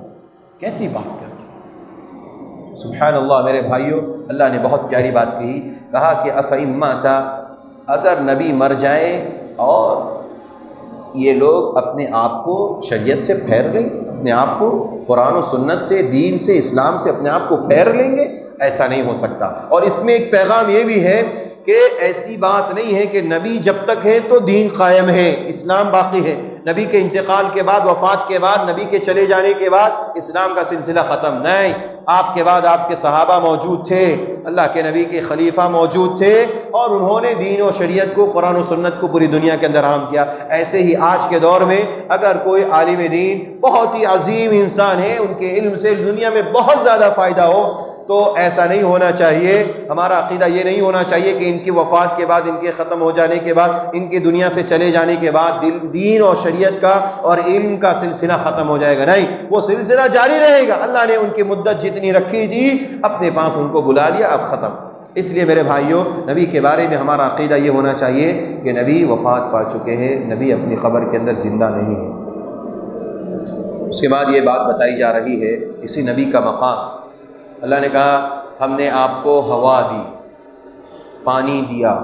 کیسی بات کرتے! سبحان اللہ۔ میرے بھائیوں اللہ نے بہت پیاری بات کہی، کہا کہ أَفَإِن مَّاتَ، اگر نبی مر جائے اور یہ لوگ اپنے آپ کو شریعت سے پھیر لیں، اپنے آپ کو قرآن و سنت سے، دین سے، اسلام سے اپنے آپ کو پھیر لیں گے، ایسا نہیں ہو سکتا۔ اور اس میں ایک پیغام یہ بھی ہے کہ ایسی بات نہیں ہے کہ نبی جب تک ہے تو دین قائم ہے، اسلام باقی ہے، نبی کے انتقال کے بعد، وفات کے بعد، نبی کے چلے جانے کے بعد اسلام کا سلسلہ ختم نہیں۔ آپ کے بعد آپ کے صحابہ موجود تھے، اللہ کے نبی کے خلیفہ موجود تھے، اور انہوں نے دین و شریعت کو، قرآن و سنت کو پوری دنیا کے اندر عام کیا۔ ایسے ہی آج کے دور میں اگر کوئی عالم دین بہت ہی عظیم انسان ہے، ان کے علم سے دنیا میں بہت زیادہ فائدہ ہو، تو ایسا نہیں ہونا چاہیے، ہمارا عقیدہ یہ نہیں ہونا چاہیے کہ ان کی وفات کے بعد، ان کے ختم ہو جانے کے بعد، ان کے دنیا سے چلے جانے کے بعد دین اور شریعت کا اور علم کا سلسلہ ختم ہو جائے گا، نہیں، وہ سلسلہ جاری رہے گا۔ اللہ نے ان کی مدت جتنی رکھی تھی اپنے پاس ان کو بلا لیا، اب ختم۔ اس لیے میرے بھائیوں نبی کے بارے میں ہمارا عقیدہ یہ ہونا چاہیے کہ نبی وفات پا چکے ہیں، نبی اپنی قبر کے اندر زندہ نہیں ہے۔ اس کے بعد یہ بات بتائی جا رہی ہے اسی نبی کا مقام، اللہ نے کہا ہم نے آپ کو ہوا دی، پانی دیا،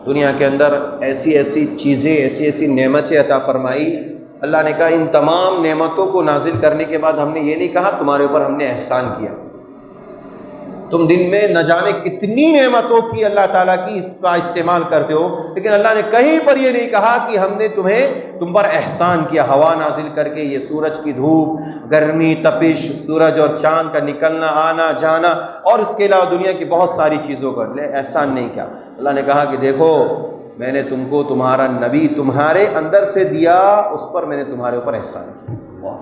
دنیا کے اندر ایسی ایسی چیزیں، ایسی ایسی نعمتیں عطا فرمائی۔ اللہ نے کہا ان تمام نعمتوں کو نازل کرنے کے بعد ہم نے یہ نہیں کہا تمہارے اوپر ہم نے احسان کیا، تم دن میں نہ جانے کتنی نعمتوں کی اللہ تعالیٰ کی کا استعمال کرتے ہو، لیکن اللہ نے کہیں پر یہ نہیں کہا کہ ہم نے تم پر احسان کیا، ہوا نازل کر کے، یہ سورج کی دھوپ، گرمی، تپش، سورج اور چاند کا نکلنا، آنا جانا، اور اس کے علاوہ دنیا کی بہت ساری چیزوں پر احسان نہیں کیا۔ اللہ نے کہا کہ دیکھو میں نے تم کو تمہارا نبی تمہارے اندر سے دیا، اس پر میں نے تمہارے اوپر احسان کیا۔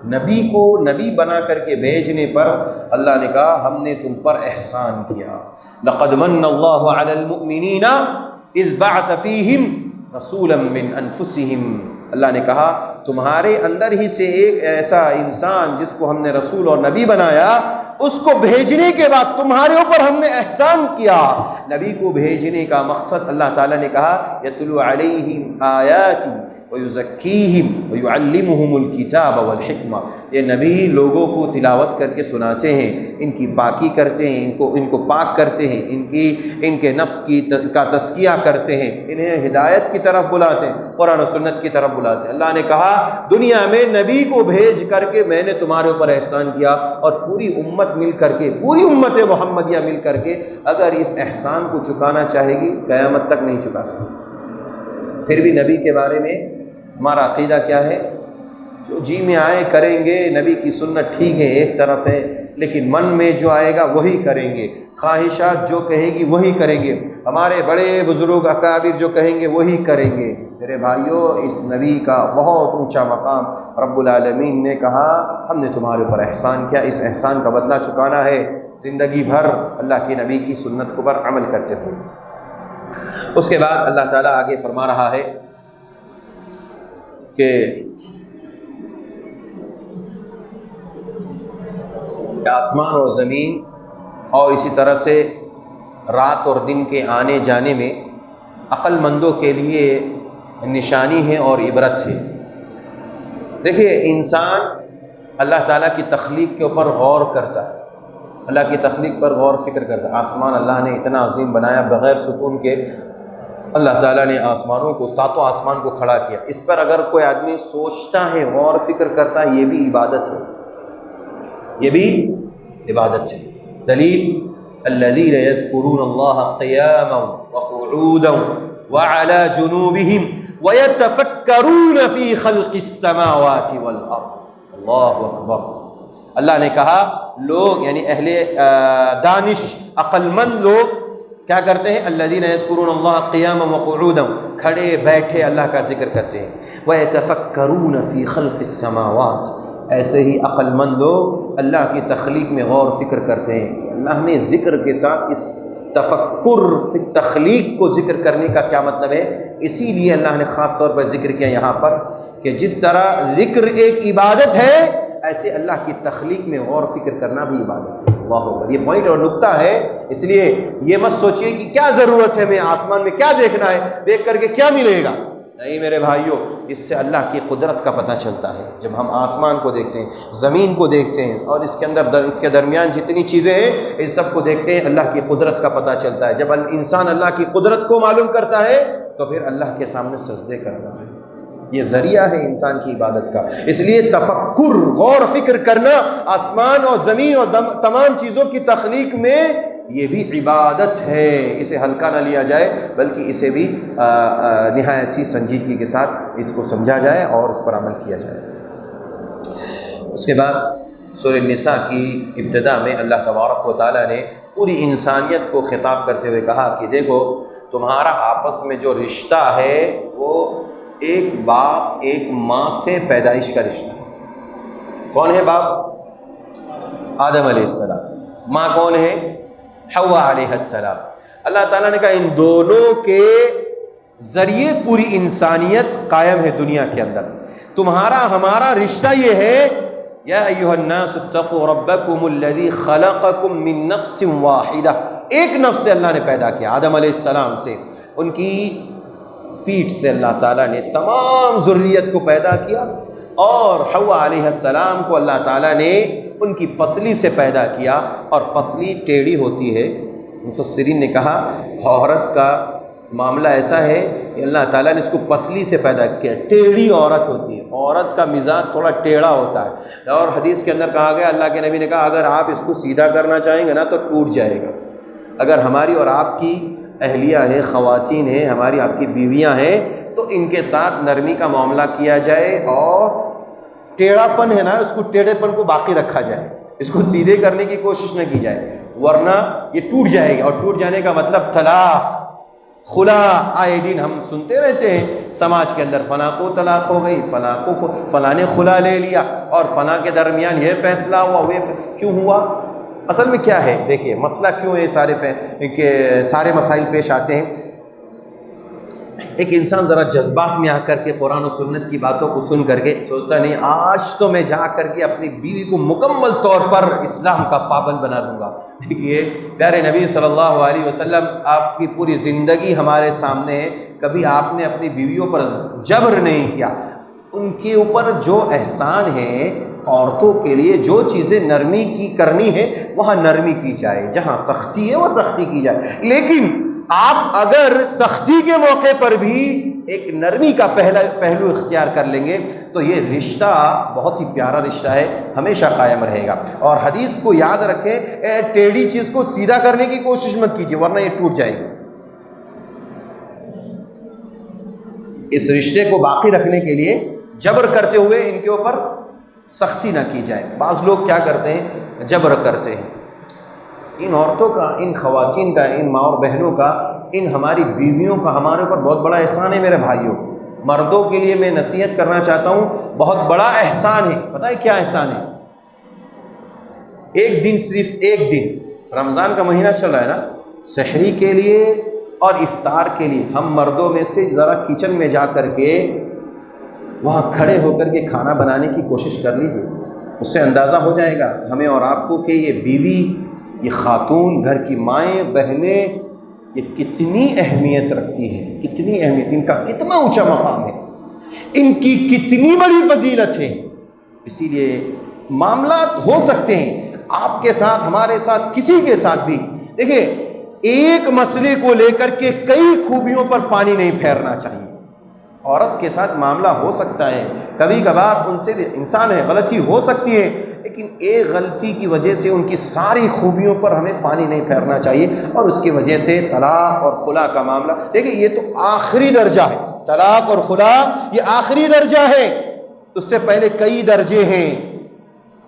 نبی کو نبی بنا کر کے بھیجنے پر اللہ نے کہا ہم نے تم پر احسان کیا۔ لقد من اللہ علی المؤمنین اذ بعث فیہم رسولا من انفسہم، اللہ نے کہا تمہارے اندر ہی سے ایک ایسا انسان جس کو ہم نے رسول اور نبی بنایا، اس کو بھیجنے کے بعد تمہارے اوپر ہم نے احسان کیا۔ نبی کو بھیجنے کا مقصد اللہ تعالیٰ نے کہا یتلو علیہم آیاتی، وَيُزَكِّيهِمْ وَيُعَلِّمُهُمُ الْكِتَابَ وَالْحِکْمَةَ، یہ نبی لوگوں کو تلاوت کر کے سناتے ہیں، ان کی پاکی کرتے ہیں، ان کو پاک کرتے ہیں، ان کے نفس کا تزکیہ کرتے ہیں، انہیں ہدایت کی طرف بلاتے ہیں، قرآن و سنت کی طرف بلاتے ہیں۔ اللہ نے کہا دنیا میں نبی کو بھیج کر کے میں نے تمہارے اوپر احسان کیا، اور پوری امت مل کر کے، پوری امت محمدیہ مل کر کے اگر اس احسان کو چکانا چاہے گی قیامت تک نہیں چکا سکتی۔ پھر بھی نبی کے بارے میں ہمارا عقیدہ کیا ہے؟ جو جی میں آئے کریں گے، نبی کی سنت ٹھیک ہے ایک طرف ہے، لیکن من میں جو آئے گا وہی کریں گے، خواہشات جو کہے گی وہی کریں گے، ہمارے بڑے بزرگ اکابر جو کہیں گے وہی کریں گے۔ میرے بھائیوں، اس نبی کا بہت اونچا مقام، رب العالمین نے کہا ہم نے تمہارے اوپر احسان کیا، اس احسان کا بدلہ چکانا ہے، زندگی بھر اللہ کے نبی کی سنت کو پر عمل کرتے ہوئے۔ اس کے بعد اللہ تعالیٰ آگے فرما رہا ہے کہ آسمان اور زمین اور اسی طرح سے رات اور دن کے آنے جانے میں عقل مندوں کے لیے نشانی ہے اور عبرت ہے۔ دیکھیے، انسان اللہ تعالیٰ کی تخلیق کے اوپر غور کرتا ہے، اللہ کی تخلیق پر غور فکر کرتا ہے۔ آسمان اللہ نے اتنا عظیم بنایا، بغیر ستون کے اللہ تعالیٰ نے آسمانوں کو، ساتوں آسمان کو کھڑا کیا۔ اس پر اگر کوئی آدمی سوچتا ہے، غور فکر کرتا ہے، یہ بھی عبادت ہے، یہ بھی عبادت ہے۔ دلیل الذین یذکرون اللہ قیاما وقعودا وعلی جنوبہم ویتفکرون فی خلق السماوات والارض۔ اللہ اکبر۔ اللہ نے کہا لوگ یعنی اہل دانش عقل مند لوگ کیا کرتے ہیں؟ الذین یذکرون اللہ قیاما وقعودا، کھڑے بیٹھے اللہ کا ذکر کرتے ہیں، ویتفکرون فی خلق السماوات، ایسے ہی عقل مند لوگ اللہ کی تخلیق میں غور فکر کرتے ہیں۔ اللہ نے ذکر کے ساتھ اس تفکر فی تخلیق کو ذکر کرنے کا کیا مطلب ہے؟ اسی لیے اللہ نے خاص طور پر ذکر کیا یہاں پر کہ جس طرح ذکر ایک عبادت ہے، ایسے اللہ کی تخلیق میں غور فکر کرنا بھی عبادت ہے۔ اللہ اکبر۔ یہ پوائنٹ اور نقطہ ہے، اس لیے یہ مت سوچئے کہ کیا ضرورت ہے، میں آسمان میں کیا دیکھنا ہے، دیکھ کر کے کیا ملے گا۔ نہیں میرے بھائیوں، اس سے اللہ کی قدرت کا پتہ چلتا ہے۔ جب ہم آسمان کو دیکھتے ہیں، زمین کو دیکھتے ہیں، اور اس کے اندر اس کے درمیان جتنی چیزیں ہیں ان سب کو دیکھتے ہیں، اللہ کی قدرت کا پتہ چلتا ہے۔ جب انسان اللہ کی قدرت کو معلوم کرتا ہے تو پھر اللہ کے سامنے سجدے کرتا ہے۔ یہ ذریعہ ہے انسان کی عبادت کا۔ اس لیے تفکر، غور فکر کرنا آسمان اور زمین اور تمام چیزوں کی تخلیق میں، یہ بھی عبادت ہے۔ اسے ہلکا نہ لیا جائے، بلکہ اسے بھی نہایت ہی سنجیدگی کے ساتھ اس کو سمجھا جائے اور اس پر عمل کیا جائے۔ اس کے بعد سورہ النساء کی ابتدا میں اللہ تبارک و تعالیٰ نے پوری انسانیت کو خطاب کرتے ہوئے کہا کہ دیکھو، تمہارا آپس میں جو رشتہ ہے وہ ایک باپ ایک ماں سے پیدائش کا رشتہ ہے۔ کون ہے باپ؟ آدم علیہ السلام۔ ماں کون ہے؟ حوا علیہ السلام۔ اللہ تعالیٰ نے کہا ان دونوں کے ذریعے پوری انسانیت قائم ہے دنیا کے اندر۔ تمہارا ہمارا رشتہ یہ ہے، یا ایھا الناس اتقوا ربکم الذی خلقکم من نفس واحدہ، ایک نفس سے اللہ نے پیدا کیا، آدم علیہ السلام سے۔ ان کی پیٹھ سے اللہ تعالیٰ نے تمام ذریت کو پیدا کیا، اور حوا علیہ السلام کو اللہ تعالیٰ نے ان کی پسلی سے پیدا کیا، اور پسلی ٹیڑھی ہوتی ہے۔ مفسرین نے کہا عورت کا معاملہ ایسا ہے کہ اللہ تعالیٰ نے اس کو پسلی سے پیدا کیا، ٹیڑھی عورت ہوتی ہے، عورت کا مزاج تھوڑا ٹیڑھا ہوتا ہے، اور حدیث کے اندر کہا گیا، اللہ کے نبی نے کہا اگر آپ اس کو سیدھا کرنا چاہیں گے نا تو ٹوٹ جائے گا۔ اگر ہماری اور آپ کی اہلیہ ہے، خواتین ہیں، ہماری آپ کی بیویاں ہیں، تو ان کے ساتھ نرمی کا معاملہ کیا جائے، اور ٹیڑھا پن ہے نا، اس کو ٹیڑھے پن کو باقی رکھا جائے، اس کو سیدھے کرنے کی کوشش نہ کی جائے، ورنہ یہ ٹوٹ جائے گا۔ اور ٹوٹ جانے کا مطلب طلاق، خلا۔ آئے دن ہم سنتے رہتے ہیں سماج کے اندر، فلاں کو طلاق ہو گئی، فلاں نے خلا لے لیا، اور فلاں کے درمیان یہ فیصلہ ہوا، وہ کیوں ہوا؟ اصل میں کیا ہے؟ دیکھیے مسئلہ کیوں ہے، سارے مسائل پیش آتے ہیں۔ ایک انسان ذرا جذبات میں آ کر کے قرآن و سنت کی باتوں کو سن کر کے سوچتا نہیں آج تو میں جا کر کے اپنی بیوی کو مکمل طور پر اسلام کا پابند بنا دوں گا۔ دیکھیے پیارے نبی صلی اللہ علیہ وسلم، آپ کی پوری زندگی ہمارے سامنے ہے، کبھی آپ نے اپنی بیویوں پر جبر نہیں کیا، ان کے اوپر جو احسان ہے، عورتوں کے لیے جو چیزیں نرمی کی کرنی ہے وہاں نرمی کی جائے، جہاں سختی ہے وہ سختی کی جائے، لیکن آپ اگر سختی کے موقع پر بھی ایک نرمی کا پہلو اختیار کر لیں گے تو یہ رشتہ بہت ہی پیارا رشتہ ہے، ہمیشہ قائم رہے گا۔ اور حدیث کو یاد رکھیں، ٹیڑھی چیز کو سیدھا کرنے کی کوشش مت کیجیے ورنہ یہ ٹوٹ جائے گی۔ اس رشتے کو باقی رکھنے کے لیے جبر کرتے ہوئے ان کے اوپر سختی نہ کی جائے۔ بعض لوگ کیا کرتے ہیں، جبر کرتے ہیں۔ ان عورتوں کا، ان خواتین کا، ان ماں اور بہنوں کا، ان ہماری بیویوں کا ہمارے اوپر بہت بڑا احسان ہے میرے بھائیوں۔ مردوں کے لیے میں نصیحت کرنا چاہتا ہوں، بہت بڑا احسان ہے۔ پتہ ہے کیا احسان ہے؟ ایک دن، صرف ایک دن، رمضان کا مہینہ چل رہا ہے نا، سحری کے لیے اور افطار کے لیے ہم مردوں میں سے ذرا کچن میں جا کر کے وہاں کھڑے ہو کر کے کھانا بنانے کی کوشش کر لیجیے۔ اس سے اندازہ ہو جائے گا ہمیں اور آپ کو کہ یہ بیوی، یہ خاتون، گھر کی مائیں بہنیں، یہ کتنی اہمیت رکھتی ہیں، کتنی اہمیت، ان کا کتنا اونچا مقام ہے، ان کی کتنی بڑی فضیلت ہے۔ اسی لیے معاملات ہو سکتے ہیں آپ کے ساتھ، ہمارے ساتھ، کسی کے ساتھ بھی۔ دیکھیں، ایک مسئلے کو لے کر کے کئی خوبیوں پر پانی نہیں پھیرنا چاہیے۔ عورت کے ساتھ معاملہ ہو سکتا ہے، کبھی کبھار ان سے بھی انسان ہے، غلطی ہو سکتی ہے، لیکن ایک غلطی کی وجہ سے ان کی ساری خوبیوں پر ہمیں پانی نہیں پھیرنا چاہیے، اور اس کی وجہ سے طلاق اور خلا کا معاملہ، دیکھیں یہ تو آخری درجہ ہے، طلاق اور خلا یہ آخری درجہ ہے، اس سے پہلے کئی درجے ہیں۔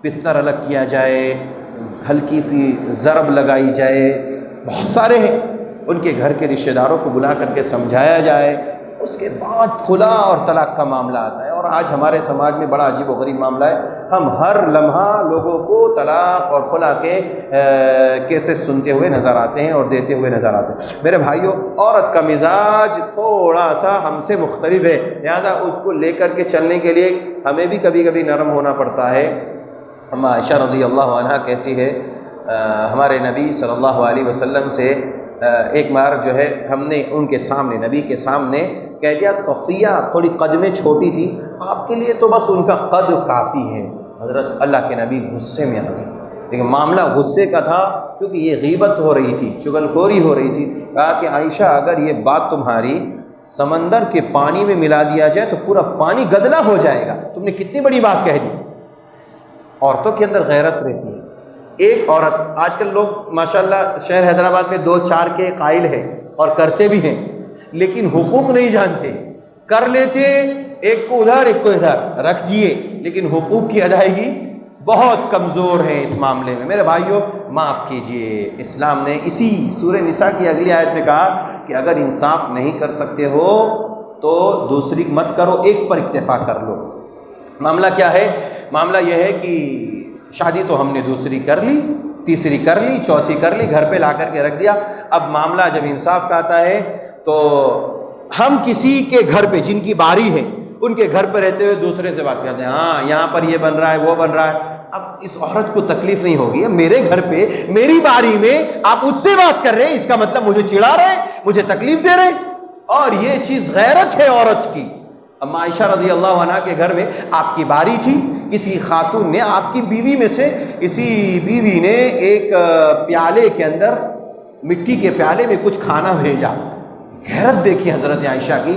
بستر الگ کیا جائے، ہلکی سی ضرب لگائی جائے، بہت سارے ہیں، ان کے گھر کے رشتہ داروں کو بلا کر کے سمجھایا جائے، اس کے بعد خلا اور طلاق کا معاملہ آتا ہے۔ اور آج ہمارے سماج میں بڑا عجیب و غریب معاملہ ہے، ہم ہر لمحہ لوگوں کو طلاق اور خلا کے کیسز سنتے ہوئے نظر آتے ہیں اور دیتے ہوئے نظر آتے ہیں۔ میرے بھائیوں، عورت کا مزاج تھوڑا سا ہم سے مختلف ہے، لہذا اس کو لے کر کے چلنے کے لیے ہمیں بھی کبھی کبھی نرم ہونا پڑتا ہے۔ اما عائشہ رضی اللہ عنہا کہتی ہے، ہمارے نبی صلی اللہ علیہ وسلم سے ایک بار جو ہے ہم نے ان کے سامنے، نبی کے سامنے کہہ دیا، صفیہ تھوڑی قد میں چھوٹی تھی، آپ کے لیے تو بس ان کا قد کافی ہے۔ حضرت اللہ کے نبی غصے میں آ گئے، لیکن معاملہ غصے کا تھا کیونکہ یہ غیبت ہو رہی تھی، چغل خوری ہو رہی تھی۔ کہا کہ عائشہ، اگر یہ بات تمہاری سمندر کے پانی میں ملا دیا جائے تو پورا پانی گدلا ہو جائے گا، تم نے کتنی بڑی بات کہہ دی۔ عورتوں کے اندر غیرت رہتی ہے۔ ایک عورت، آج کل لوگ ماشاءاللہ شہر حیدرآباد میں 2-4 کے قائل ہیں اور کرتے بھی ہیں، لیکن حقوق نہیں جانتے، کر لیتے، ایک کو ادھر ایک کو ادھر رکھ دیے، لیکن حقوق کی ادائیگی بہت کمزور ہے اس معاملے میں۔ میرے بھائیوں، معاف کیجئے، اسلام نے اسی سورہ نساء کی اگلی آیت میں کہا کہ اگر انصاف نہیں کر سکتے ہو تو دوسری مت کرو، ایک پر اکتفا کر لو۔ معاملہ کیا ہے؟ معاملہ یہ ہے کہ شادی تو ہم نے دوسری کر لی، تیسری کر لی، چوتھی کر لی، گھر پہ لا کر کے رکھ دیا۔ اب معاملہ جب انصاف کا آتا ہے تو ہم کسی کے گھر پہ، جن کی باری ہے، ان کے گھر پہ رہتے ہوئے دوسرے سے بات کرتے ہیں، ہاں یہاں پر یہ بن رہا ہے، وہ بن رہا ہے۔ اب اس عورت کو تکلیف نہیں ہوگی، میرے گھر پہ میری باری میں آپ اس سے بات کر رہے ہیں، اس کا مطلب مجھے چڑھا رہے ہیں، مجھے تکلیف دے رہے ہیں، اور یہ چیز غیرت ہے عورت کی۔ اما عائشہ رضی اللہ عنہ کے گھر میں آپ کی باری تھی، کسی خاتون نے، آپ کی بیوی میں سے کسی بیوی نے ایک پیالے کے اندر، مٹی کے پیالے میں کچھ کھانا بھیجا۔ غیرت دیکھی حضرت عائشہ کی،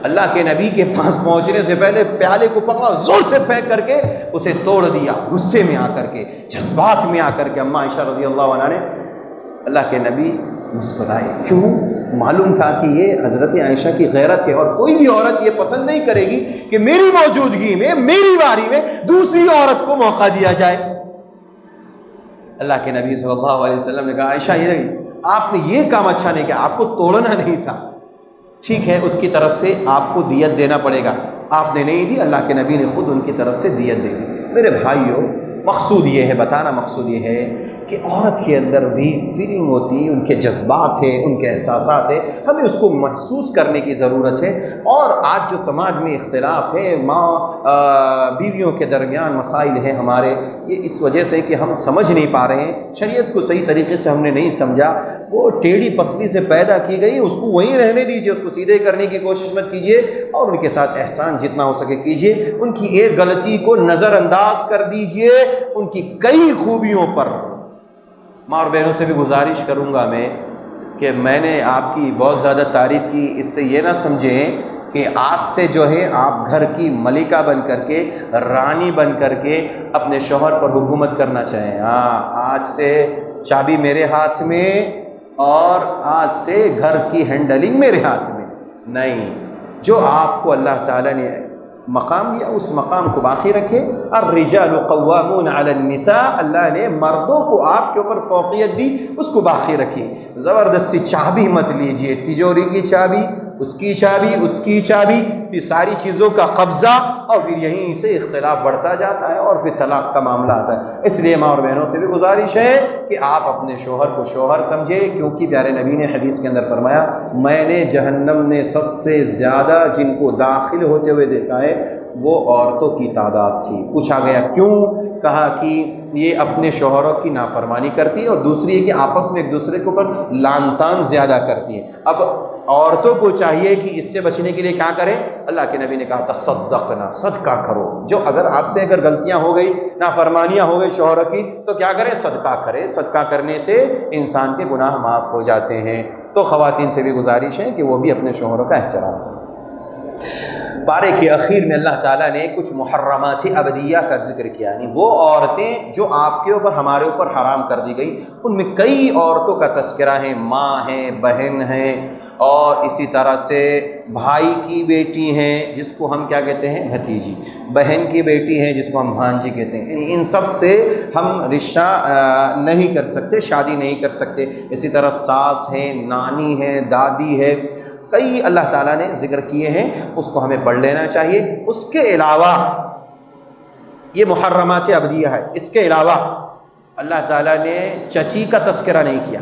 اللہ کے نبی کے پاس پہنچنے سے پہلے پیالے کو پکڑا، زور سے پھینک کر کے اسے توڑ دیا، غصے میں آ کر کے، جذبات میں آ کر کے۔ اما عائشہ رضی اللہ عنہ نے، اللہ کے نبی مسکرائے، کیوں؟ معلوم تھا کہ یہ حضرت عائشہ کی غیرت ہے، اور کوئی بھی عورت یہ پسند نہیں کرے گی کہ میری موجودگی میں، میری باری میں دوسری عورت کو موقع دیا جائے۔ اللہ کے نبی صلی اللہ علیہ وسلم نے کہا، عائشہ یہ آپ نے یہ کام اچھا نہیں کیا، آپ کو توڑنا نہیں تھا، ٹھیک ہے اس کی طرف سے آپ کو دیت دینا پڑے گا، آپ نے نہیں دی، اللہ کے نبی نے خود ان کی طرف سے دیت دے دی۔ میرے بھائیوں، مقصود یہ ہے بتانا، مقصود یہ ہے کہ عورت کے اندر بھی فیلنگ ہوتی ہے، ان کے جذبات ہیں، ان کے احساسات ہیں، ہمیں اس کو محسوس کرنے کی ضرورت ہے۔ اور آج جو سماج میں اختلاف ہے، ماں بیویوں کے درمیان مسائل ہیں ہمارے، یہ اس وجہ سے کہ ہم سمجھ نہیں پا رہے ہیں، شریعت کو صحیح طریقے سے ہم نے نہیں سمجھا۔ وہ ٹیڑھی پسلی سے پیدا کی گئی، اس کو وہیں رہنے دیجیے، اس کو سیدھے کرنے کی کوشش مت کیجیے، اور ان کے ساتھ احسان جتنا ہو سکے کیجیے، ان کی ایک غلطی کو نظر انداز کر دیجیے، ان کی کئی خوبیوں پر۔ ماں اور بہنوں سے بھی گزارش کروں گا میں کہ میں نے آپ کی بہت زیادہ تعریف کی، اس سے یہ نہ سمجھیں کہ آج سے جو ہے آپ گھر کی ملکہ بن کر کے، رانی بن کر کے اپنے شوہر پر حکومت کرنا چاہیں۔ ہاں، آج سے چابی میرے ہاتھ میں اور آج سے گھر کی ہینڈلنگ میرے ہاتھ میں نہیں۔ جو آپ کو اللہ تعالیٰ نے مقام دیا اس مقام کو باقی رکھے۔ الرجال قوامون علی النساء، اللہ نے مردوں کو آپ کے اوپر فوقیت دی، اس کو باقی رکھیے۔ زبردستی چابی مت لیجئے، تجوری کی چابی، اس کی چابی، اس کی چابی، یہ ساری چیزوں کا قبضہ، اور پھر یہیں سے اختلاف بڑھتا جاتا ہے اور پھر طلاق کا معاملہ آتا ہے۔ اس لیے ماں اور بہنوں سے بھی گزارش ہے کہ آپ اپنے شوہر کو شوہر سمجھے، کیونکہ پیارے نبی نے حدیث کے اندر فرمایا، میں نے جہنم میں سب سے زیادہ جن کو داخل ہوتے ہوئے دیکھا ہے وہ عورتوں کی تعداد تھی۔ پوچھا گیا کیوں؟ کہا کہ یہ اپنے شوہروں کی نافرمانی کرتی ہے، اور دوسری ہے کہ آپس میں ایک دوسرے کے اوپر لعن طعن زیادہ کرتی ہیں۔ اب عورتوں کو چاہیے کہ اس سے بچنے کے لیے کیا کریں؟ اللہ کے نبی نے کہا تصدقنا، صدقہ کرو۔ جو اگر آپ سے اگر غلطیاں ہو گئی، نافرمانیاں ہو گئی شوہر کی، تو کیا کریں؟ صدقہ کریں۔ صدقہ کرنے سے انسان کے گناہ معاف ہو جاتے ہیں۔ تو خواتین سے بھی گزارش ہے کہ وہ بھی اپنے شوہروں کا احترام کریں۔ پارے کے اخیر میں اللہ تعالیٰ نے کچھ محرمات ابدیہ کا ذکر کیا، یعنی وہ عورتیں جو آپ کے اوپر ہمارے اوپر حرام کر دی گئی، ان میں کئی عورتوں کا تذکرہ ہے۔ ماں ہیں، بہن ہیں، اور اسی طرح سے بھائی کی بیٹی ہیں جس کو ہم کیا کہتے ہیں؟ بھتیجی، بہن کی بیٹی ہیں جس کو ہم بھانجی کہتے ہیں، یعنی ان سب سے ہم رشتہ نہیں کر سکتے، شادی نہیں کر سکتے۔ اسی طرح ساس ہیں، نانی ہے، دادی ہے، کئی اللہ تعالیٰ نے ذکر کیے ہیں، اس کو ہمیں پڑھ لینا چاہیے۔ اس کے علاوہ یہ محرمات ابدیہ ہے، اس کے علاوہ اللہ تعالیٰ نے چچی کا تذکرہ نہیں کیا،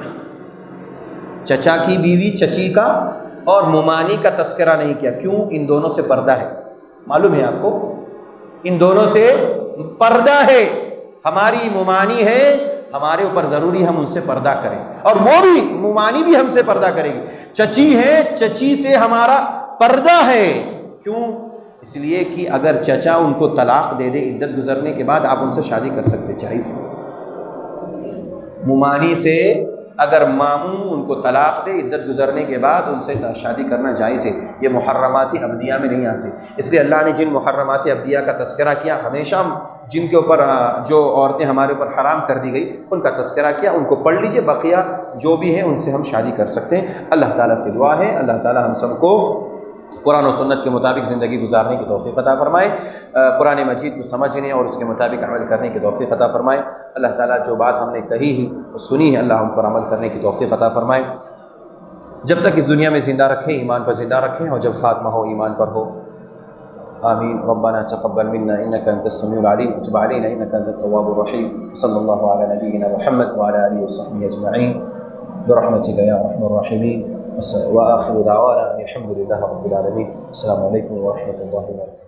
چچا کی بیوی چچی کا اور ممانی کا تذکرہ نہیں کیا۔ کیوں؟ ان دونوں سے پردہ ہے، معلوم ہے آپ کو، ان دونوں سے پردہ ہے۔ ہماری ممانی ہے، ہمارے اوپر ضروری ہم ان سے پردہ کریں، اور وہ بھی ممانی بھی ہم سے پردہ کرے گی۔ چچی ہے، چچی سے ہمارا پردہ ہے۔ کیوں؟ اس لیے کہ اگر چچا ان کو طلاق دے دے عدت گزرنے کے بعد، آپ ان سے شادی کر سکتے، جائز ہے۔ ممانی سے اگر ماموں ان کو طلاق دے عدت گزرنے کے بعد، ان سے شادی کرنا جائز ہے۔ یہ محرمات ابدیہ میں نہیں آتے۔ اس لیے اللہ نے جن محرمات ابدیہ کا تذکرہ کیا، ہمیشہ جن کے اوپر جو عورتیں ہمارے اوپر حرام کر دی گئی ان کا تذکرہ کیا، ان کو پڑھ لیجئے، بقیہ جو بھی ہیں ان سے ہم شادی کر سکتے ہیں۔ اللہ تعالیٰ سے دعا ہے اللہ تعالیٰ ہم سب کو قرآن و سنت کے مطابق زندگی گزارنے کی توفیق عطا فرمائے، قرآن مجید کو سمجھنے اور اس کے مطابق عمل کرنے کی توفیق عطا فرمائے۔ اللہ تعالیٰ جو بات ہم نے کہی ہے سنی ہے، اللہ ہم پر عمل کرنے کی توفیق عطا فرمائے۔ جب تک اس دنیا میں زندہ رکھیں، ایمان پر زندہ رکھیں، اور جب خاتمہ ہو ایمان پر ہو۔ آمین۔ ربنا تقبل منا انك انت السميع العليم وتب علينا انك انت التواب الرحيم، صلى الله على نبينا محمد وعلى اله وصحبه اجمعين برحمتك يا ارحم الراحمين، واخر دعوانا الحمد لله رب العالمين۔ السلام علیکم ورحمۃ اللہ وبرکاتہ۔